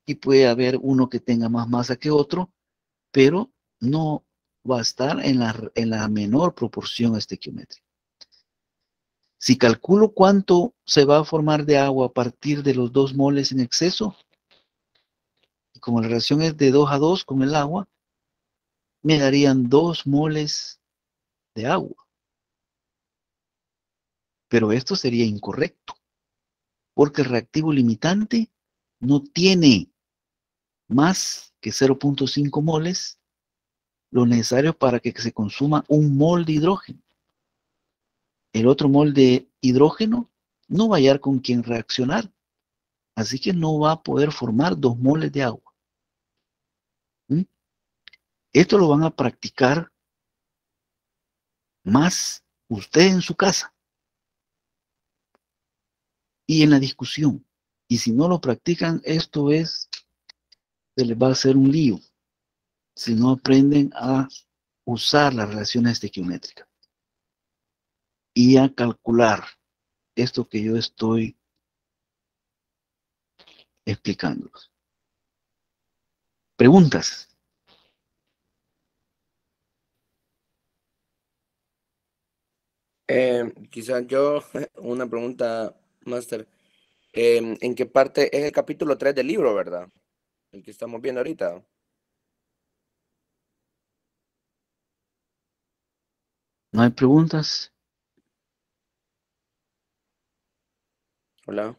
y puede haber uno que tenga más masa que otro, pero no va a estar en la menor proporción estequiométrica. Si calculo cuánto se va a formar de agua a partir de los 2 moles en exceso, y como la relación es de 2 a 2 con el agua, me darían 2 moles de agua. Pero esto sería incorrecto, porque el reactivo limitante no tiene más que 0.5 moles, lo necesario para que se consuma un mol de hidrógeno. El otro mol de hidrógeno no va a hallar con quien reaccionar, así que no va a poder formar 2 moles de agua. ¿Mm? Esto lo van a practicar más usted en su casa y en la discusión. Y si no lo practican, se les va a hacer un lío si no aprenden a usar las relaciones estequiométricas y a calcular esto que yo estoy explicando. Preguntas. Quizás yo, una pregunta, Master. ¿En qué parte es el capítulo 3 del libro, verdad? El que estamos viendo ahorita. ¿No hay preguntas? Hola.